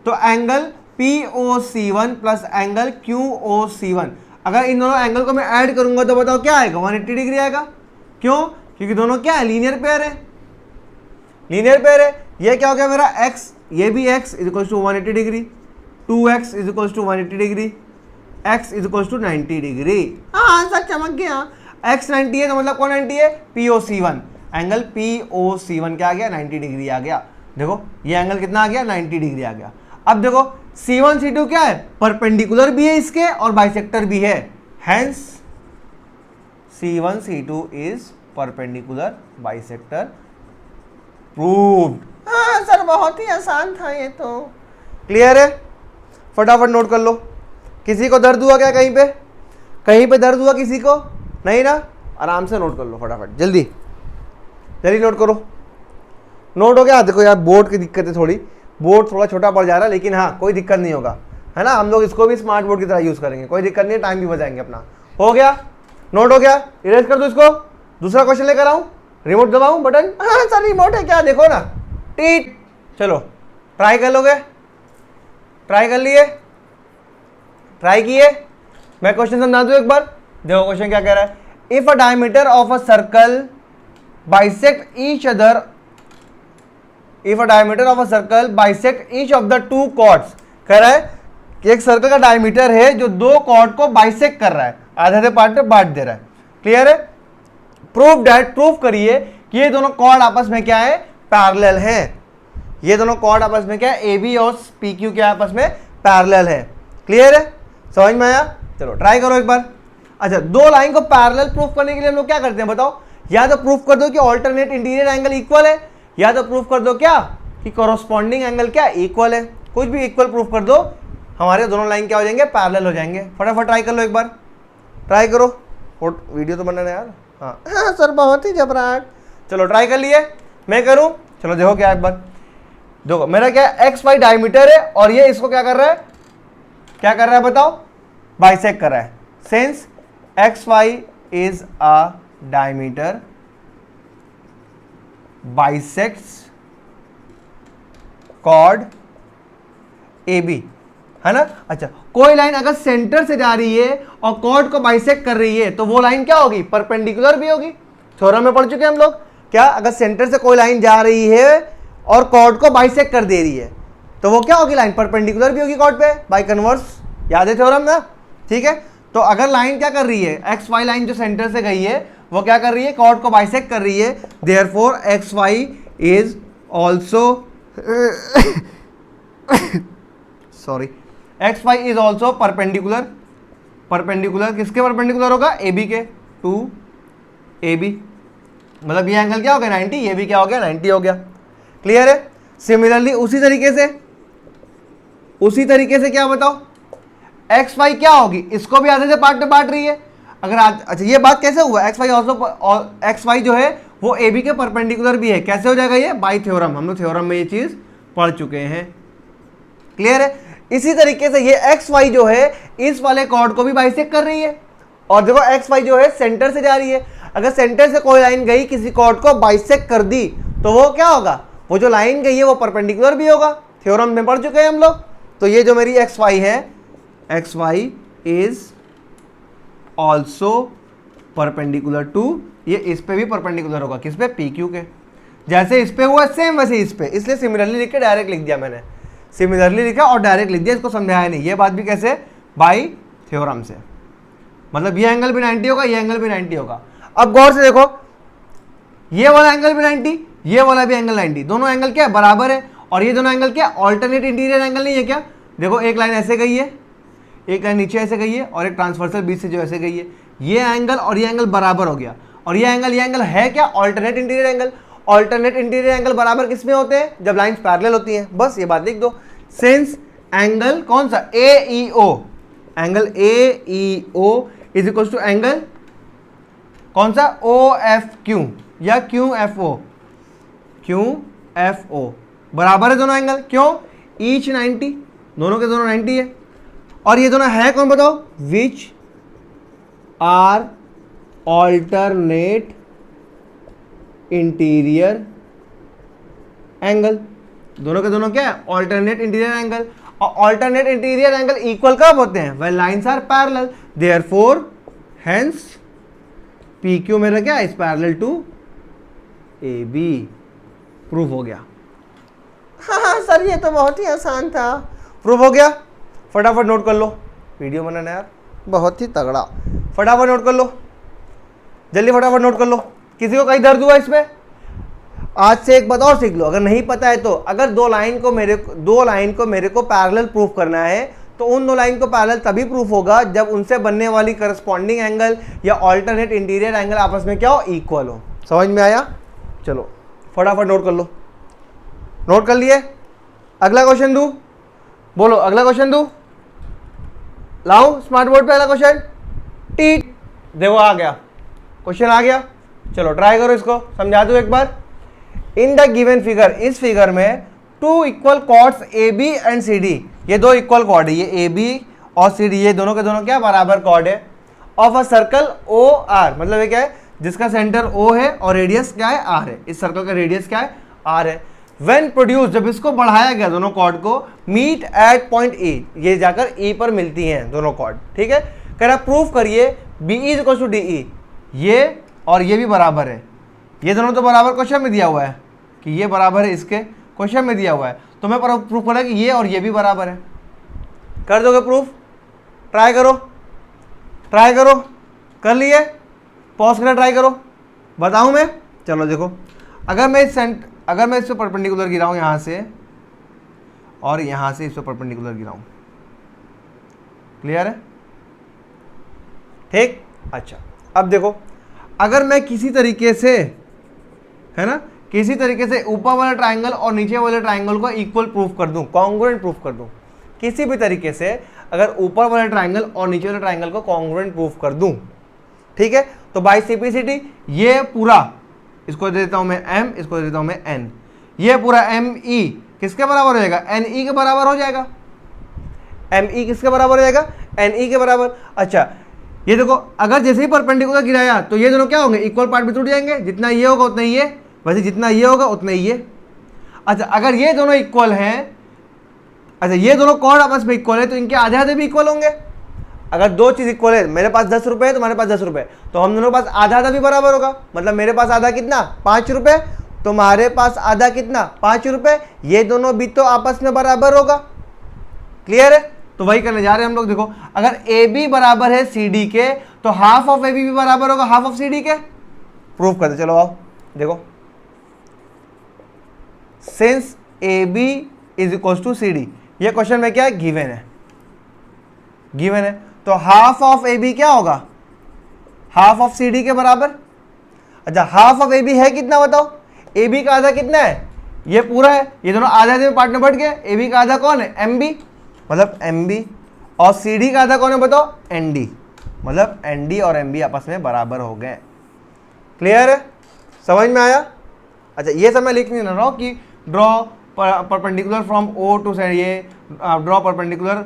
तो angle POC1 plus angle QOC1, अगर इन दोनों एंगल को मैं ऐड करूंगा तो बताओ क्या आएगा, 180 डिग्री आएगा, क्यों, क्योंकि दोनों क्या है, लीनियर पेयर है, लीनियर पेयर है। ये क्या हो गया मेरा x, ये भी x is equal to 180 degree, 2x is equal to 180 degree, x is equal to 90 degree, हाँ सर चमक गया, x 90 है तो मतलब कौन 90 है, POC1, एंगल POC1 क्या आ गया, 90 डिग्री आ गया। देखो ये एंगल कितना आ गया, 90 डिग्री आ गया। अब देखो C1 C2 क्या है, परपेंडिकुलर भी है इसके और बाइसेक्टर भी है, hence C1 C2 is perpendicular bisector, proved. हाँ सर बहुत ही आसान था ये तो, क्लियर है, फटाफट नोट कर लो। किसी को दर्द हुआ क्या, कहीं पे दर्द हुआ किसी को, नहीं ना, आराम से नोट कर लो फटाफट, जल्दी जल्दी नोट करो, नोट हो गया। देखो यार बोर्ड की दिक्कत है थोड़ी, बोर्ड थोड़ा छोटा पड़ जा रहा है, लेकिन हाँ कोई दिक्कत नहीं होगा, है ना, हम लोग इसको भी स्मार्ट बोर्ड की तरह यूज करेंगे, कोई दिक्कत नहीं है, टाइम भी बचाएंगे अपना। हो गया, नोट हो गया, इरेज कर दो इसको, दूसरा क्वेश्चन लेकर आऊं, रिमोट दबाऊं बटन, हाँ सर रिमोट है क्या, देखो ना, टीट, चलो ट्राई कर लोगे, ट्राई कर लिए, ट्राई किए, मैं क्वेश्चन समझा दूं एक बार, देखो क्वेश्चन क्या कह रहा है, if a diameter of a circle bisect each other, if a diameter of a circle bisect each of the two chords, कह रहा है कि एक सर्कल का डायमीटर है जो दो कॉर्ड को बाइसेक्ट कर रहा है, आधे आधे पार्ट में बांट दे रहा है, क्लियर है। प्रूफ दैट, प्रूफ करिए कि ये दोनों कॉर्ड आपस में क्या है, पैरेलल हैं, ये दोनों कॉर्ड आपस में क्या है, AB और PQ क्या आपस में पैरेलल है, क्लियर है, समझ में आया, चलो ट्राई करो एक बार। अच्छा दो लाइन को पैरेलल प्रूफ करने के लिए हम लोग क्या करते हैं बताओ, या तो प्रूफ कर दो कि ऑल्टरनेट इंटीरियर एंगल इक्वल है, या तो प्रूफ कर दो क्या कि कोरोस्पॉन्डिंग एंगल क्या इक्वल है, कुछ भी इक्वल प्रूफ कर दो, हमारे दोनों लाइन क्या हो जाएंगे, पैरेलल हो जाएंगे। फटाफट ट्राई कर लो एक बार, ट्राई करो, वीडियो तो बनना है यार, हाँ हाँ सर बहुत ही घबराहट, चलो ट्राई कर लिए, मैं करूं, चलो देखो क्या एक बार, देखो मेरा क्या XY डायमीटर है और ये इसको क्या कर रहा है, क्या कर रहा है बताओ, बाइसेक्ट कर रहा है, since XY is a diameter bisects chord AB, है ना। अच्छा कोई लाइन अगर सेंटर से जा रही है और कॉर्ड को बाइसेक्ट कर रही है तो वो लाइन क्या होगी, परपेंडिकुलर भी होगी, थ्योरम में पढ़ चुके हैं हम लोग, क्या अगर सेंटर से कोई लाइन जा रही है और कॉर्ड को बाइसेक्ट कर दे रही है तो वो क्या होगी, लाइन परपेंडिकुलर भी होगी कॉर्ड पे, बाय कन्वर्स, याद है थ्योरम ना, ठीक है। तो अगर लाइन क्या कर रही है, XY लाइन जो सेंटर से गई है वो क्या कर रही है, कॉर्ड को बाइसेक्ट कर रही है, therefore XY is also sorry XY is also perpendicular, perpendicular किसके परपेंडिकुलर होगा, AB के, टू AB, मतलब ये एंगल क्या हो गया 90, ये भी क्या हो गया 90 हो गया, क्लियर है। सिमिलरली उसी तरीके से क्या बताओ, एक्स वाई क्या होगी, इसको भी आधे से पार्ट में बांट रही है। अगर अच्छा ये बात कैसे हुआ, X Y also, X Y जो है वो ए बी के परपेंडिकुलर भी है, कैसे हो जाएगा ये, बाई थ्योरम, हम लोग थ्योरम में ये चीज पढ़ चुके हैं। क्लियर है। इसी तरीके से ये एक्स वाई जो है इस वाले कॉर्ड को भी बाइसेक्ट कर रही है, और देखो एक्स वाई जो है सेंटर से जा रही है, अगर सेंटर से कोई लाइन गई किसी कॉर्ड को बाइसेक्ट कर दी तो वो क्या होगा, वो जो लाइन गई है वो परपेंडिकुलर भी होगा, थ्योरम में पढ़ चुके हैं हम लोग। तो ये जो मेरी एक्स वाई है, X Y is also perpendicular to, ये इस पे भी परपेंडिकुलर होगा, किस पे, पी क्यू के, जैसे इस पे हुआ सेम वैसे इस पे, इसलिए सिमिलरली लिख के डायरेक्ट लिख दिया मैंने, सिमिलरली लिखा और डायरेक्ट लिख दिया, इसको समझाया नहीं। ये बात भी कैसे, बाई थ्योरम से, मतलब ये एंगल भी 90 होगा, ये एंगल भी 90 होगा। अब गौर से देखो, ये वाला एंगल भी 90, ये वाला भी एंगल 90, दोनों एंगल क्या बराबर है, और ये दोनों एंगल क्या ऑल्टरनेट इंटीरियर एंगल नहीं है क्या। देखो एक लाइन ऐसे गई है, एक लाइन नीचे ऐसे गई है, और एक ट्रांसवर्सल बीच से जो ऐसे गई है, ये एंगल और ये एंगल बराबर हो गया, और ये एंगल है क्या alternate interior angle. Alternate interior angle बराबर किस में होते हैं, जब लाइंस पैरेलल होती हैं, बस ये बात लिख दो। सिंस एंगल कौन सा, A E O, angle A E O is equal to angle कौन सा, ओ एफ क्यू या Q F O, Q F O बराबर है दोनों एंगल, क्यों, ईच 90, दोनों के दोनों 90 है, और ये दोनों है कौन बताओ, which are alternate interior angle, दोनों के दोनों क्या है ऑल्टरनेट इंटीरियर एंगल। और ऑल्टरनेट इंटीरियर एंगल इक्वल कब होते हैं, when lines are parallel, therefore hence P Q मेरा क्या is parallel to A B, proof हो गया। हाँ सर ये तो बहुत ही आसान था, प्रूफ हो गया। फटाफट नोट कर लो, वीडियो बनाना यार बहुत ही तगड़ा, फटाफट नोट कर लो, जल्दी फटाफट नोट कर लो। किसी को कहीं दर्द हुआ इसमें, आज से एक बात और सीख लो, अगर नहीं पता है तो, अगर दो लाइन को मेरे को पैरेलल प्रूफ करना है तो उन दो लाइन को पैरेलल तभी प्रूफ होगा जब उनसे बनने वाली करस्पॉन्डिंग एंगल या ऑल्टरनेट इंटीरियर एंगल आपस में क्या हो, इक्वल हो। समझ में आया, चलो फटाफट नोट कर लो, नोट कर लिए। अगला क्वेश्चन दूं, बोलो अगला क्वेश्चन दूं, लाऊं स्मार्ट बोर्ड पे अगला क्वेश्चन, टी देखो आ गया, क्वेश्चन आ गया, चलो ट्राई करो इसको, समझा दो एक बार। इन द गिवन फिगर, इस फिगर में two equal chords A B and C D, ये दो इक्वल कॉर्ड है, ये ए बी और सी डी, ये दोनों के दोनों क्या बराबर कॉर्ड है, of a circle O R, मतलब ये क्या है, जिसका सेंटर ओ है और रेडियस क्या है आर है, इस सर्कल का रेडियस क्या है आर है। व्हेन प्रोड्यूस, जब इसको बढ़ाया गया दोनों कॉर्ड को, मीट एट पॉइंट ई, ये जाकर ई पर मिलती हैं दोनों कॉर्ड, ठीक है। कह रहा प्रूफ करिए B is equal to D E, ये और ये भी बराबर है, ये दोनों तो बराबर क्वेश्चन में दिया हुआ है कि ये बराबर है, इसके क्वेश्चन में दिया हुआ है, तो मैं प्रूफ करा कि ये और ये भी बराबर है। कर दोगे प्रूफ, ट्राई करो, ट्राई करो, कर लिए, पॉज करा, ट्राई करो, बताऊं मैं, चलो देखो, अगर मैं इस पे परपेंडिकुलर गिराऊं यहाँ से, और यहाँ से इस पे परपेंडिकुलर गिराऊं, क्लियर है, ठीक, अच्छा। अब देखो, अगर मैं किसी तरीके से, है ना, किसी तरीके से ऊपर वाले ट्राइंगल और नीचे वाले ट्राइंगल को इक्वल प्रूफ कर दूं, कॉन्ग्रुएंट प्रूफ कर दूं, किसी भी तरीके से अगर ऊपर वाले ट्राइंगल और नीचे वाले ट्राइंगल को कॉन्ग्रुएंट प्रूफ कर दूं, ठीक है, तो बाय सिंप्लिसिटी ये पूरा, इसको दे देता हूं मैं m, इसको दे देता हूं मैं n, ये पूरा एम ई किसके बराबर हो जाएगा, एन ई के बराबर हो जाएगा, एम ई किसके बराबर हो जाएगा, एन ई के बराबर। अच्छा ये देखो, अगर जैसे ही परपेंडिकुलर गिराया तो ये दोनों क्या होंगे, इक्वल पार्ट में टूट जाएंगे, जितना ये होगा उतना ही ये, वैसे जितना ये होगा उतना ही ये। अच्छा अगर ये दोनों इक्वल हैं, अच्छा ये दोनों कॉर्ड आपस में इक्वल है तो इनके आधे आधे भी इक्वल होंगे। अगर दो चीज इक्वल है, मेरे पास 10 रुपए है, तुम्हारे पास 10 रुपए, तो हम दोनों के पास आधा आधा भी बराबर होगा, मतलब मेरे पास आधा कितना 5 रुपए, तुम्हारे पास आधा कितना 5 रुपए, ये दोनों भी तो आपस में बराबर होगा। क्लियर है, तो वही करने जा रहे हैं हम लोग। देखो अगर ए बी बराबर है सी डी के तो हाफ ऑफ ए बी भी बराबर होगा हाफ ऑफ सी डी के, प्रूफ करते चलो। आओ देखो, since A B is equal to C D, ये क्वेश्चन में क्या है, गिवन है, गिवन है, तो हाफ ऑफ ए बी क्या होगा, हाफ ऑफ सी डी के बराबर। अच्छा हाफ ऑफ ए बी है कितना बताओ, ए बी का आधा कितना है, ये पूरा है, ये दोनों आधे आधे में पार्ट में बढ़ गए, ए बी का आधा कौन है, एम बी, मतलब एम बी और सी डी का आधा कौन है बताओ, एन डी, मतलब एन डी और एम बी आपस में बराबर हो गए। क्लियर है, समझ में आया। अच्छा ये सब मैं लिख नहीं रहा हूँ कि draw perpendicular from O to side, ये draw perpendicular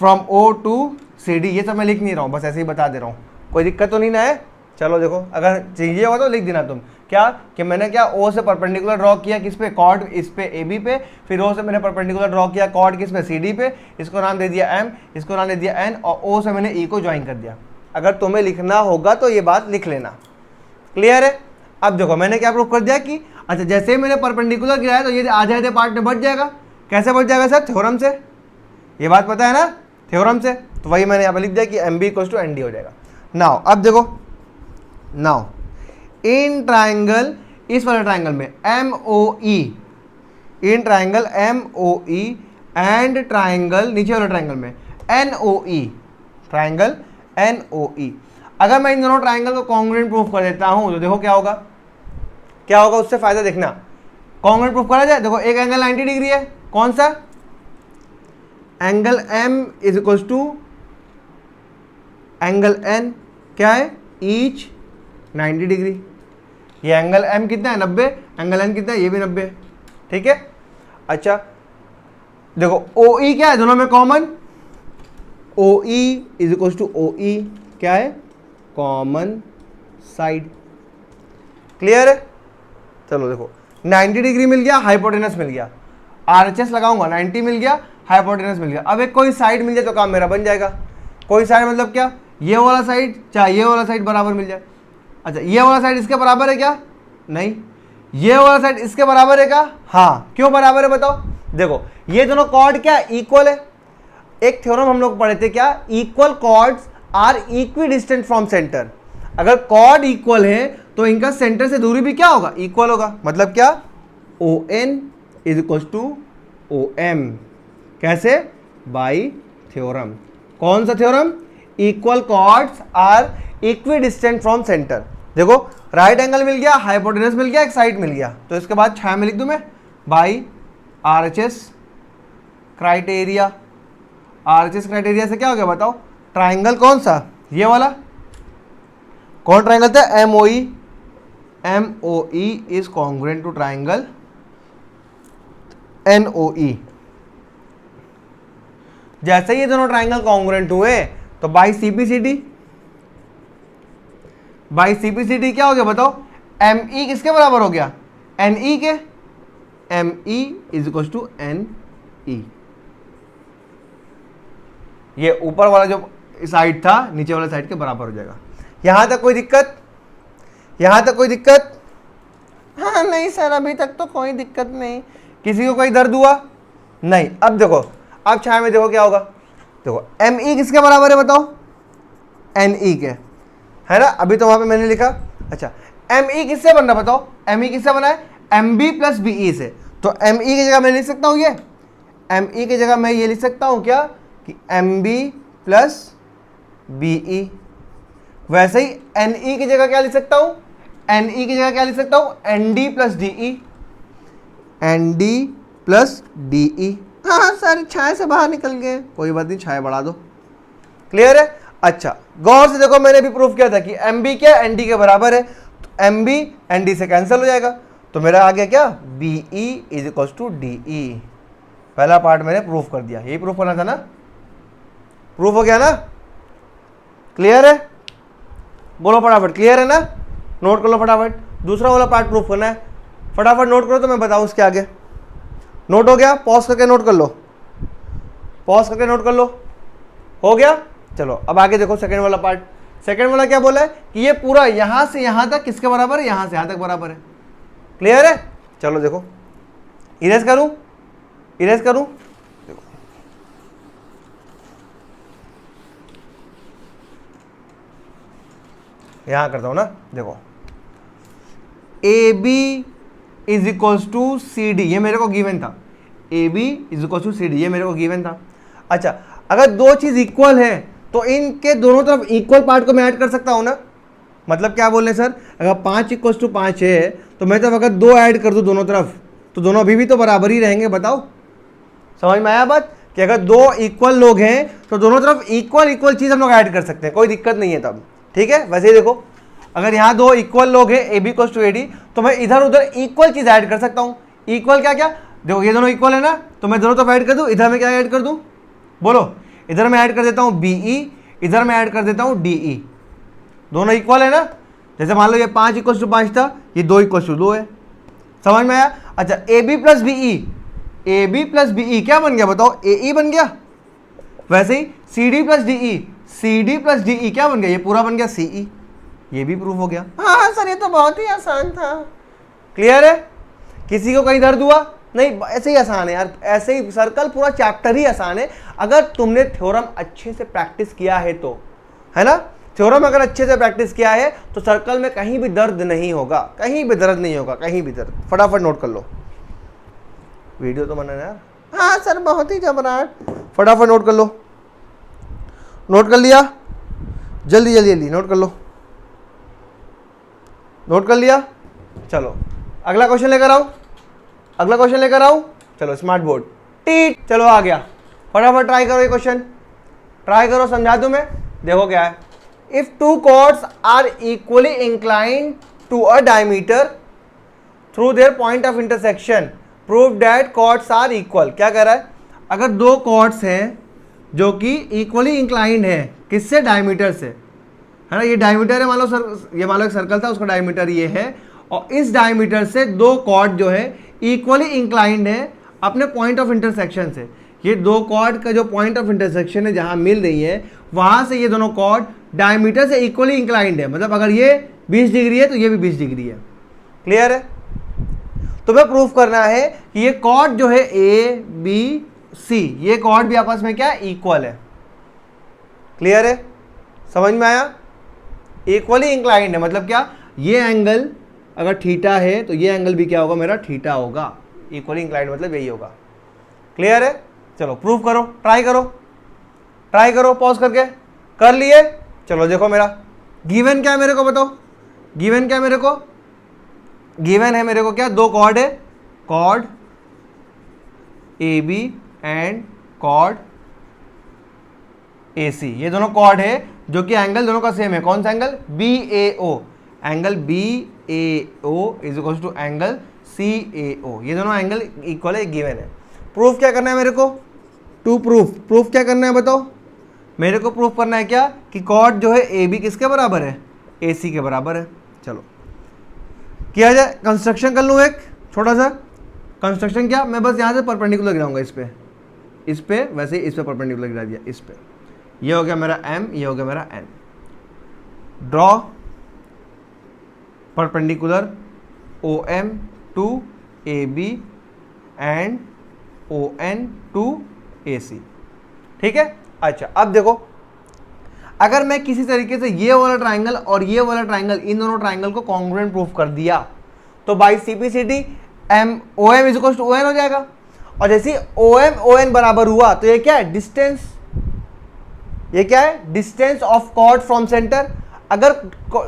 from O to C D, ये सब मैं लिख नहीं रहा हूँ, बस ऐसे ही बता दे रहा हूँ, कोई दिक्कत तो नहीं ना है। चलो देखो अगर चाहिए होगा तो लिख देना तुम, क्या कि मैंने क्या ओ से परपेंडिकुलर ड्रॉ किया किस पे, कॉर्ड इस पे ए बी पे, फिर ओ से मैंने परपेंडिकुलर ड्रॉ किया कॉर्ड किस पे, सी डी पे, इसको नाम दे दिया एम, इसको नाम दे दिया एन, और ओ से मैंने ई को ज्वाइन कर दिया। अगर तुम्हें लिखना होगा तो ये बात लिख लेना। क्लियर है। अब देखो मैंने क्या प्रूव कर दिया कि अच्छा जैसे ही मैंने परपेंडिकुलर गिराया तो ये आधे आधे पार्ट में बढ़ जाएगा। कैसे बढ़ जाएगा सर, थ्योरम से, ये बात पता है ना, थ्योरम से। तो वही मैंने यहाँ पे लिख दिया कि M B equals to N D हो जाएगा। नाउ अब देखो, नाउ इन ट्राइंगल, इस वाले ट्राइंगल में M O E, in triangle M O E and triangle नीचे वाले ट्राइंगल में N O E, triangle N O E, अगर मैं इन दोनों ट्राइंगल को कॉन्ग्रुएंट प्रूफ कर देता हूं तो देखो क्या होगा, क्या होगा उससे फायदा देखना। कॉन्ग्रुएंट प्रूफ करा जाए, देखो एक एंगल 90 डिग्री है, कौन सा, angle M is equal to angle N, क्या है, ईच 90 डिग्री। ये एंगल एम कितना है 90, एंगल एन कितना है, ये भी 90 है, ठीक है। अच्छा देखो ओ ई क्या है दोनों में common, O E is equal to O E क्या है, कॉमन साइड। क्लियर है। चलो देखो 90 डिग्री मिल गया, हाइपोटेनस मिल गया, आरएचएस लगाऊंगा 90 मिल गया, हाइपोटेनस मिल गया। अब एक कोई साइड मिल जाए तो काम मेरा बन जाएगा। कोई साइड मतलब क्या, ये वाला साइड चाहे ये वाला साइड बराबर मिल जाए। अच्छा ये वाला साइड इसके बराबर है क्या, नहीं। ये वाला साइड इसके बराबर है क्या, हाँ। क्यों बराबर है बताओ, देखो ये दोनों कॉर्ड क्या इक्वल है। एक थ्योरम हम लोग पढ़े थे क्या, equal chords are equidistant from centre. अगर कॉर्ड इक्वल है तो इनका सेंटर से दूरी भी क्या होगा, इक्वल होगा। मतलब क्या, O N is equal to O M, कैसे, बाई थ्योरम। कौन सा theorem, equal chords are equidistant from centre. देखो राइट एंगल मिल गया, हाइपोटेनस मिल गया, एक साइड मिल गया, तो इसके बाद छाया में लिख दूं मैं by RHS criteria. RHS criteria से क्या हो गया बताओ, ट्राइंगल कौन सा, ये वाला, कौन ट्राइंगल था, M O E, M O E is congruent to triangle N O E. जैसे ही ये दोनों ट्राइंगल कॉन्ग्रुएंट हुए तो बाई सीपीसीडी, बाई सीपीसीडी क्या हो गया बताओ, एम ई किसके बराबर हो गया, एन ई के, M E is equal to N E. ये ऊपर वाला जो साइड था नीचे वाला साइड के बराबर हो जाएगा। यहां तक कोई दिक्कत, यहां तक कोई दिक्कत, हाँ नहीं सर अभी तक तो कोई दिक्कत नहीं, किसी को कोई दर्द हुआ नहीं। अब देखो, अब छाया में देखो क्या होगा, देखो एम ई किसके बराबर है बताओ, एन ई के, है ना। अभी तो वहां पे मैंने लिखा, अच्छा एम ई किससे बन रहा बताओ, एम ई किससे बना है, M B plus B E से। तो एम ई की जगह मैं लिख सकता हूँ ये, एम ई की जगह मैं ये लिख सकता हूँ क्या कि M B plus B E. वैसे ही एन ई की जगह क्या लिख सकता हूँ, एन ई की जगह क्या लिख सकता हूँ, N D plus D E, N D plus D E. हाँ सर छाया से बाहर निकल गए, कोई बात नहीं, छाया बढ़ा दो। क्लियर है। अच्छा गौर से देखो, मैंने भी प्रूफ किया था कि एम बी क्या एन डी के बराबर है, तो एम बी एन डी से कैंसिल हो जाएगा, तो मेरा आ गया क्या, B E is equal to D E. पहला पार्ट मैंने प्रूफ कर दिया, यही प्रूफ करना था ना, प्रूफ हो गया ना। क्लियर है, बोलो फटाफट, क्लियर है ना, नोट कर लो फटाफट। दूसरा वाला पार्ट प्रूफ करना है, फटाफट नोट करो तो मैं बताऊं उसके आगे। नोट हो गया, पॉज करके नोट कर लो, पॉज करके नोट कर लो, हो गया। चलो अब आगे देखो सेकंड वाला पार्ट। सेकंड वाला क्या बोला है कि ये पूरा यहां से यहां तक किसके बराबर है, यहां से यहां तक बराबर है। क्लियर है। चलो देखो, इरेज करूं, इरेज करूं, देखो यहां करता हूं ना, देखो A B is equals to C D, ये मेरे को गिवन था, A B is equals to C D, ये मेरे को गिवन था। अच्छा अगर दो चीज इक्वल है तो इनके दोनों तरफ इक्वल पार्ट को मैं ऐड कर सकता हूं ना। मतलब क्या बोल रहे सर, अगर 5 इक्वल्स टू 5 है तो मैं तब अगर 2 ऐड कर दूं दोनों तरफ तो दोनों अभी भी तो बराबर ही रहेंगे, बताओ समझ में आया बात। कि अगर दो इक्वल लोग हैं तो दोनों तरफ इक्वल इक्वल चीज हम लोग ऐड कर सकते हैं, कोई दिक्कत नहीं है तब, ठीक है। वैसे ही देखो, अगर यहाँ दो इक्वल लोग हैं A B equals to A D, तो मैं इधर उधर इक्वल चीज ऐड कर सकता हूँ। इक्वल क्या क्या, देखो ये दोनों इक्वल है ना, तो मैं दोनों तरफ ऐड कर दूँ। इधर मैं क्या ऐड कर दूँ, बोलो, इधर मैं ऐड कर देता हूँ बी ई, इधर मैं ऐड कर देता हूँ डी ई। दोनों इक्वल है ना, जैसे मान लो ये 5 इक्वल्स टू 5 था, ये 2 इक्वल्स टू 2 है। समझ में आया? अच्छा, A B plus B E, A B plus B E क्या बन गया बताओ, ए ई बन गया। वैसे ही C D plus D E, C D plus D E क्या बन गया, ये पूरा बन गया सी ई। ये भी प्रूफ हो गया। हाँ सर ये तो बहुत ही आसान था। क्लियर है? किसी को कहीं दर्द हुआ? नहीं, ऐसे ही आसान है यार, ऐसे ही सर्कल पूरा चैप्टर ही आसान है अगर तुमने थ्योरम अच्छे से प्रैक्टिस किया है तो, है ना। थ्योरम अगर अच्छे से प्रैक्टिस किया है तो सर्कल में कहीं भी दर्द नहीं होगा, कहीं भी दर्द नहीं होगा, कहीं भी दर्द। फटाफट नोट कर लो, वीडियो तो बनाना यार। हाँ सर बहुत ही घबराहट, फटाफट नोट कर लो। नोट कर लिया? जल्दी जल्दी जल्दी नोट कर लो। नोट कर लिया? चलो अगला क्वेश्चन लेकर आओ, अगला क्वेश्चन लेकर आओ। चलो स्मार्ट बोर्ड टीट, चलो आ गया। फटाफट ट्राई करो ये क्वेश्चन, ट्राई करो, समझा दूं मैं। देखो क्या है, if two chords are equally inclined to a diameter through their point of intersection prove that chords are equal. क्या कह रहा है, अगर दो कॉर्ड्स हैं जो कि इक्वली इंक्लाइंड है, किससे, डायमीटर से, है ना। ये डायमीटर है, मान लो सर, ये मान लो एक सर्कल था, उसका डायमीटर ये है, और इस डायमीटर से दो कॉर्ड जो है इक्वली इंक्लाइंड है अपने पॉइंट ऑफ इंटरसेक्शन से। ये दो कॉर्ड का जो पॉइंट ऑफ इंटरसेक्शन है, जहां मिल रही है, वहां से ये दोनों कॉर्ड डायमीटर से इक्वली इंक्लाइंड है। मतलब अगर ये 20 डिग्री है तो ये भी 20 डिग्री है। क्लियर है? तुम्हें प्रूफ करना है कि ये कॉर्ड जो है ए बी सी, ये कॉर्ड भी आपस में क्या इक्वल है। क्लियर है? समझ में आया? इक्वली इंक्लाइंड है मतलब क्या, ये एंगल अगर थीटा है तो ये एंगल भी क्या होगा, मेरा थीटा होगा। इक्वली इंक्लाइंड मतलब यही होगा। क्लियर है? चलो प्रूफ करो, ट्राई करो, ट्राई करो, पॉज करके। कर लिए? चलो देखो मेरा गिवन क्या है, मेरे को बताओ गिवन क्या है मेरे को। गिवन है मेरे को क्या, दो कॉर्ड है, chord A B and chord A C. ये दोनों कॉर्ड है जो कि एंगल दोनों का सेम है। कौन सा angle, B A O. Angle B A O is equal to angle C A O. ये दोनों एंगल इक्वल है, गिवन है। प्रूफ क्या करना है मेरे को, टू प्रूफ क्या करना है बताओ। मेरे को प्रूफ करना है क्या कि कॉर्ड जो है ए बी किसके बराबर है, ए सी के बराबर है। चलो किया जाए, कंस्ट्रक्शन कर लूँ एक छोटा सा कंस्ट्रक्शन। क्या, मैं बस यहाँ से परपेंडिकुलर गिराऊंगा इस पे, वैसे ही इस पे परपेंडिकुलर गिरा दिया इस पे। ये हो गया मेरा एम, ये हो गया मेरा N. Draw perpendicular O M to A B and O N to A C. ठीक है? अच्छा अब देखो, अगर मैं किसी तरीके से ये वाला ट्राइंगल और ये वाला ट्राइंगल, इन दोनों ट्राइंगल को कॉन्ग्रुएंट प्रूफ कर दिया तो by CPCT M O M is equal to O N हो जाएगा। और जैसे ओ एन बराबर हुआ तो ये क्या है, डिस्टेंस। ये क्या है, distance of chord from centre. अगर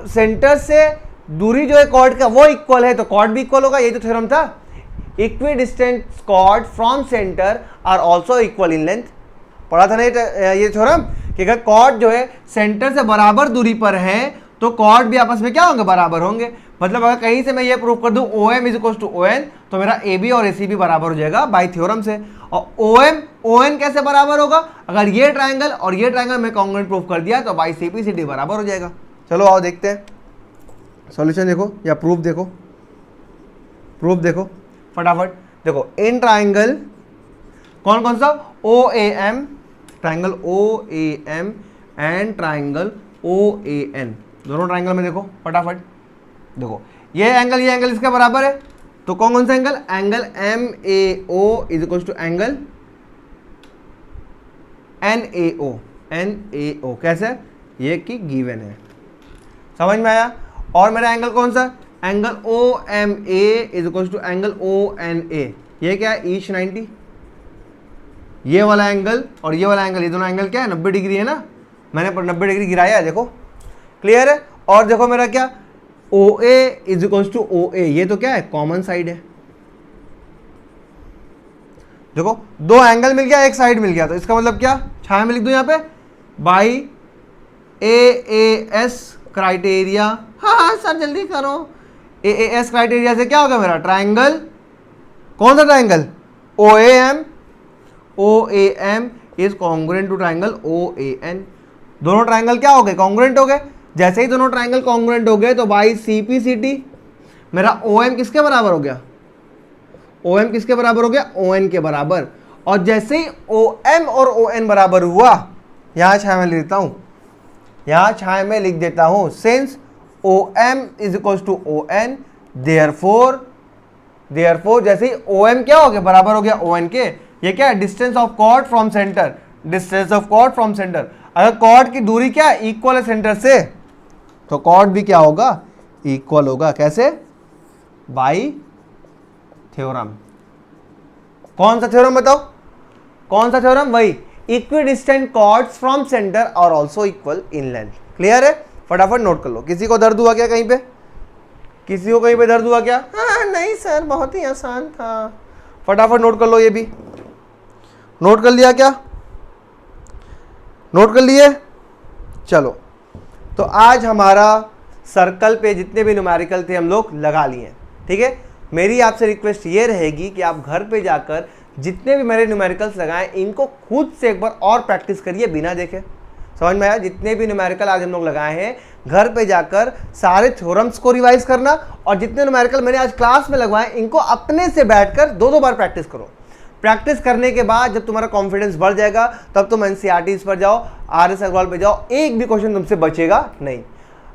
सेंटर से दूरी जो है कॉर्ड का वो इक्वल है तो कॉर्ड भी इक्वल होगा। ये तो थ्योरम था, equidistant chord from centre are also equal in length. पढ़ा था ना ये थ्योरम कि अगर कॉर्ड जो है सेंटर से बराबर दूरी पर है तो कॉर्ड भी आपस में क्या होंगे, बराबर होंगे। मतलब अगर कहीं से मैं ये प्रूव कर दूं O M is equal to O N तो मेरा ए बी और ए सी भी बराबर हो जाएगा बाई थ्योरम से। और ओ एन कैसे बराबर होगा, अगर ये ट्राइंगल और ये ट्राइंगल मैं कॉन्ग्रुएंट प्रूफ कर दिया तो बाई सीपीसीटी बराबर हो जाएगा। चलो आओ देखते हैं सॉल्यूशन, देखो या प्रूफ देखो, प्रूफ देखो फटाफट। देखो इन ट्राइंगल कौन कौन सा, O A M, triangle O A M and triangle O A N, दोनों ट्राइंगल में देखो फटाफट। देखो ये एंगल इसके बराबर है तो कौन कौन सा angle, angle M A O is equal to angle N A O. कैसे, ये की गिवन है। समझ में आया? और मेरा एंगल कौन सा, angle O M A is equal to angle O N A. ये क्या है, ईच 90। ये वाला एंगल और ये वाला एंगल, ये दोनों एंगल क्या है, 90 डिग्री है ना। मैंने 90 डिग्री गिराया है, देखो क्लियर है। और देखो मेरा क्या, ओ ए इज इक्वल टू ओ ए, ये तो क्या है, कॉमन साइड है। देखो दो एंगल मिल गया, एक साइड मिल गया, तो इसका मतलब क्या, छाया में लिख दो यहाँ पे बाई AAS क्राइटेरिया। हाँ सर जल्दी करो। AAS क्राइटेरिया से क्या होगा मेरा ट्राइंगल, कौन सा triangle, OAM। OAM is congruent to triangle OAN। दोनों ट्राइंगल क्या हो गए, कॉन्ग्रुएंट हो गए। जैसे ही दोनों ट्राइंगल कॉन्ग्रुएंट हो गए तो बाई CPCT मेरा OM किसके बराबर हो गया, OM किसके बराबर हो गया, ON के बराबर। और जैसे ही OM और ON बराबर हुआ, यहां छाया में लिख देता हूं, यहां छाया में लिख देता हूं, since OM is equal to ON, therefore जैसे ही OM क्या हो गया, बराबर हो गया ON के, ये क्या है, distance of chord from centre, distance of chord from centre. अगर कॉर्ड की दूरी क्या है, इक्वल है सेंटर से, तो कॉर्ड भी क्या होगा, इक्वल होगा। कैसे, बाई थ्योरम। कौन सा थ्योरम बताओ, कौन सा थ्योरम, वही इक्विडिस्टेंट कॉर्ड्स फ्रॉम सेंटर और also equal in length. Clear है, फटाफट नोट कर लो। किसी को दर्द हुआ क्या कहीं पे, किसी को कहीं पे दर्द हुआ क्या, हाँ नहीं सर बहुत ही आसान था, फटाफट नोट कर लो। ये भी नोट कर लिया क्या, नोट कर लिए, चलो। तो आज हमारा सर्कल पे जितने भी न्यूमेरिकल थे हम लोग लगा लिए, ठीक है। मेरी आपसे रिक्वेस्ट ये रहेगी कि आप घर पे जाकर जितने भी मेरे न्यूमेरिकल्स लगाएं इनको खुद से एक बार और प्रैक्टिस करिए बिना देखे। समझ में आया, जितने भी न्यूमेरिकल आज हम लोग लगाए हैं घर पे जाकर सारे थ्योरम्स को रिवाइज करना, और जितने न्यूमेरिकल मैंने आज क्लास में लगवाए इनको अपने से बैठकर 2-2 बार प्रैक्टिस करो। प्रैक्टिस करने के बाद जब तुम्हारा कॉन्फिडेंस बढ़ जाएगा तब तुम NCERTs पर जाओ, RS अग्रवाल पे जाओ, एक भी क्वेश्चन तुमसे बचेगा नहीं।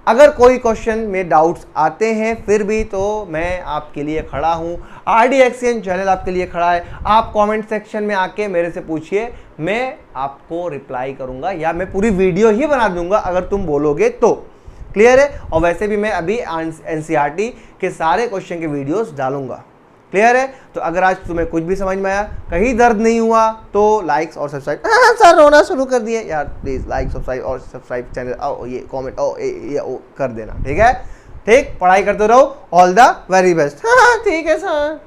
अगर कोई क्वेश्चन में डाउट्स आते हैं फिर भी तो मैं आपके लिए खड़ा हूँ, RDXN चैनल आपके लिए खड़ा है। आप कमेंट सेक्शन में आके मेरे से पूछिए, मैं आपको रिप्लाई करूँगा या मैं पूरी वीडियो ही बना दूंगा अगर तुम बोलोगे तो। क्लियर है, और वैसे भी मैं अभी NCERT के सारे क्वेश्चन के वीडियोस डालूंगा। क्लियर है, तो अगर आज तुम्हें कुछ भी समझ में आया, कहीं दर्द नहीं हुआ, तो लाइक्स और सब्सक्राइब, सर रोना शुरू कर दिए यार, प्लीज लाइक सब्सक्राइब और सब्सक्राइब चैनल, आओ ये कमेंट ओ ये ओ कर देना, ठीक है। ठीक, पढ़ाई करते रहो, ऑल द वेरी बेस्ट। हाँ ठीक है सर।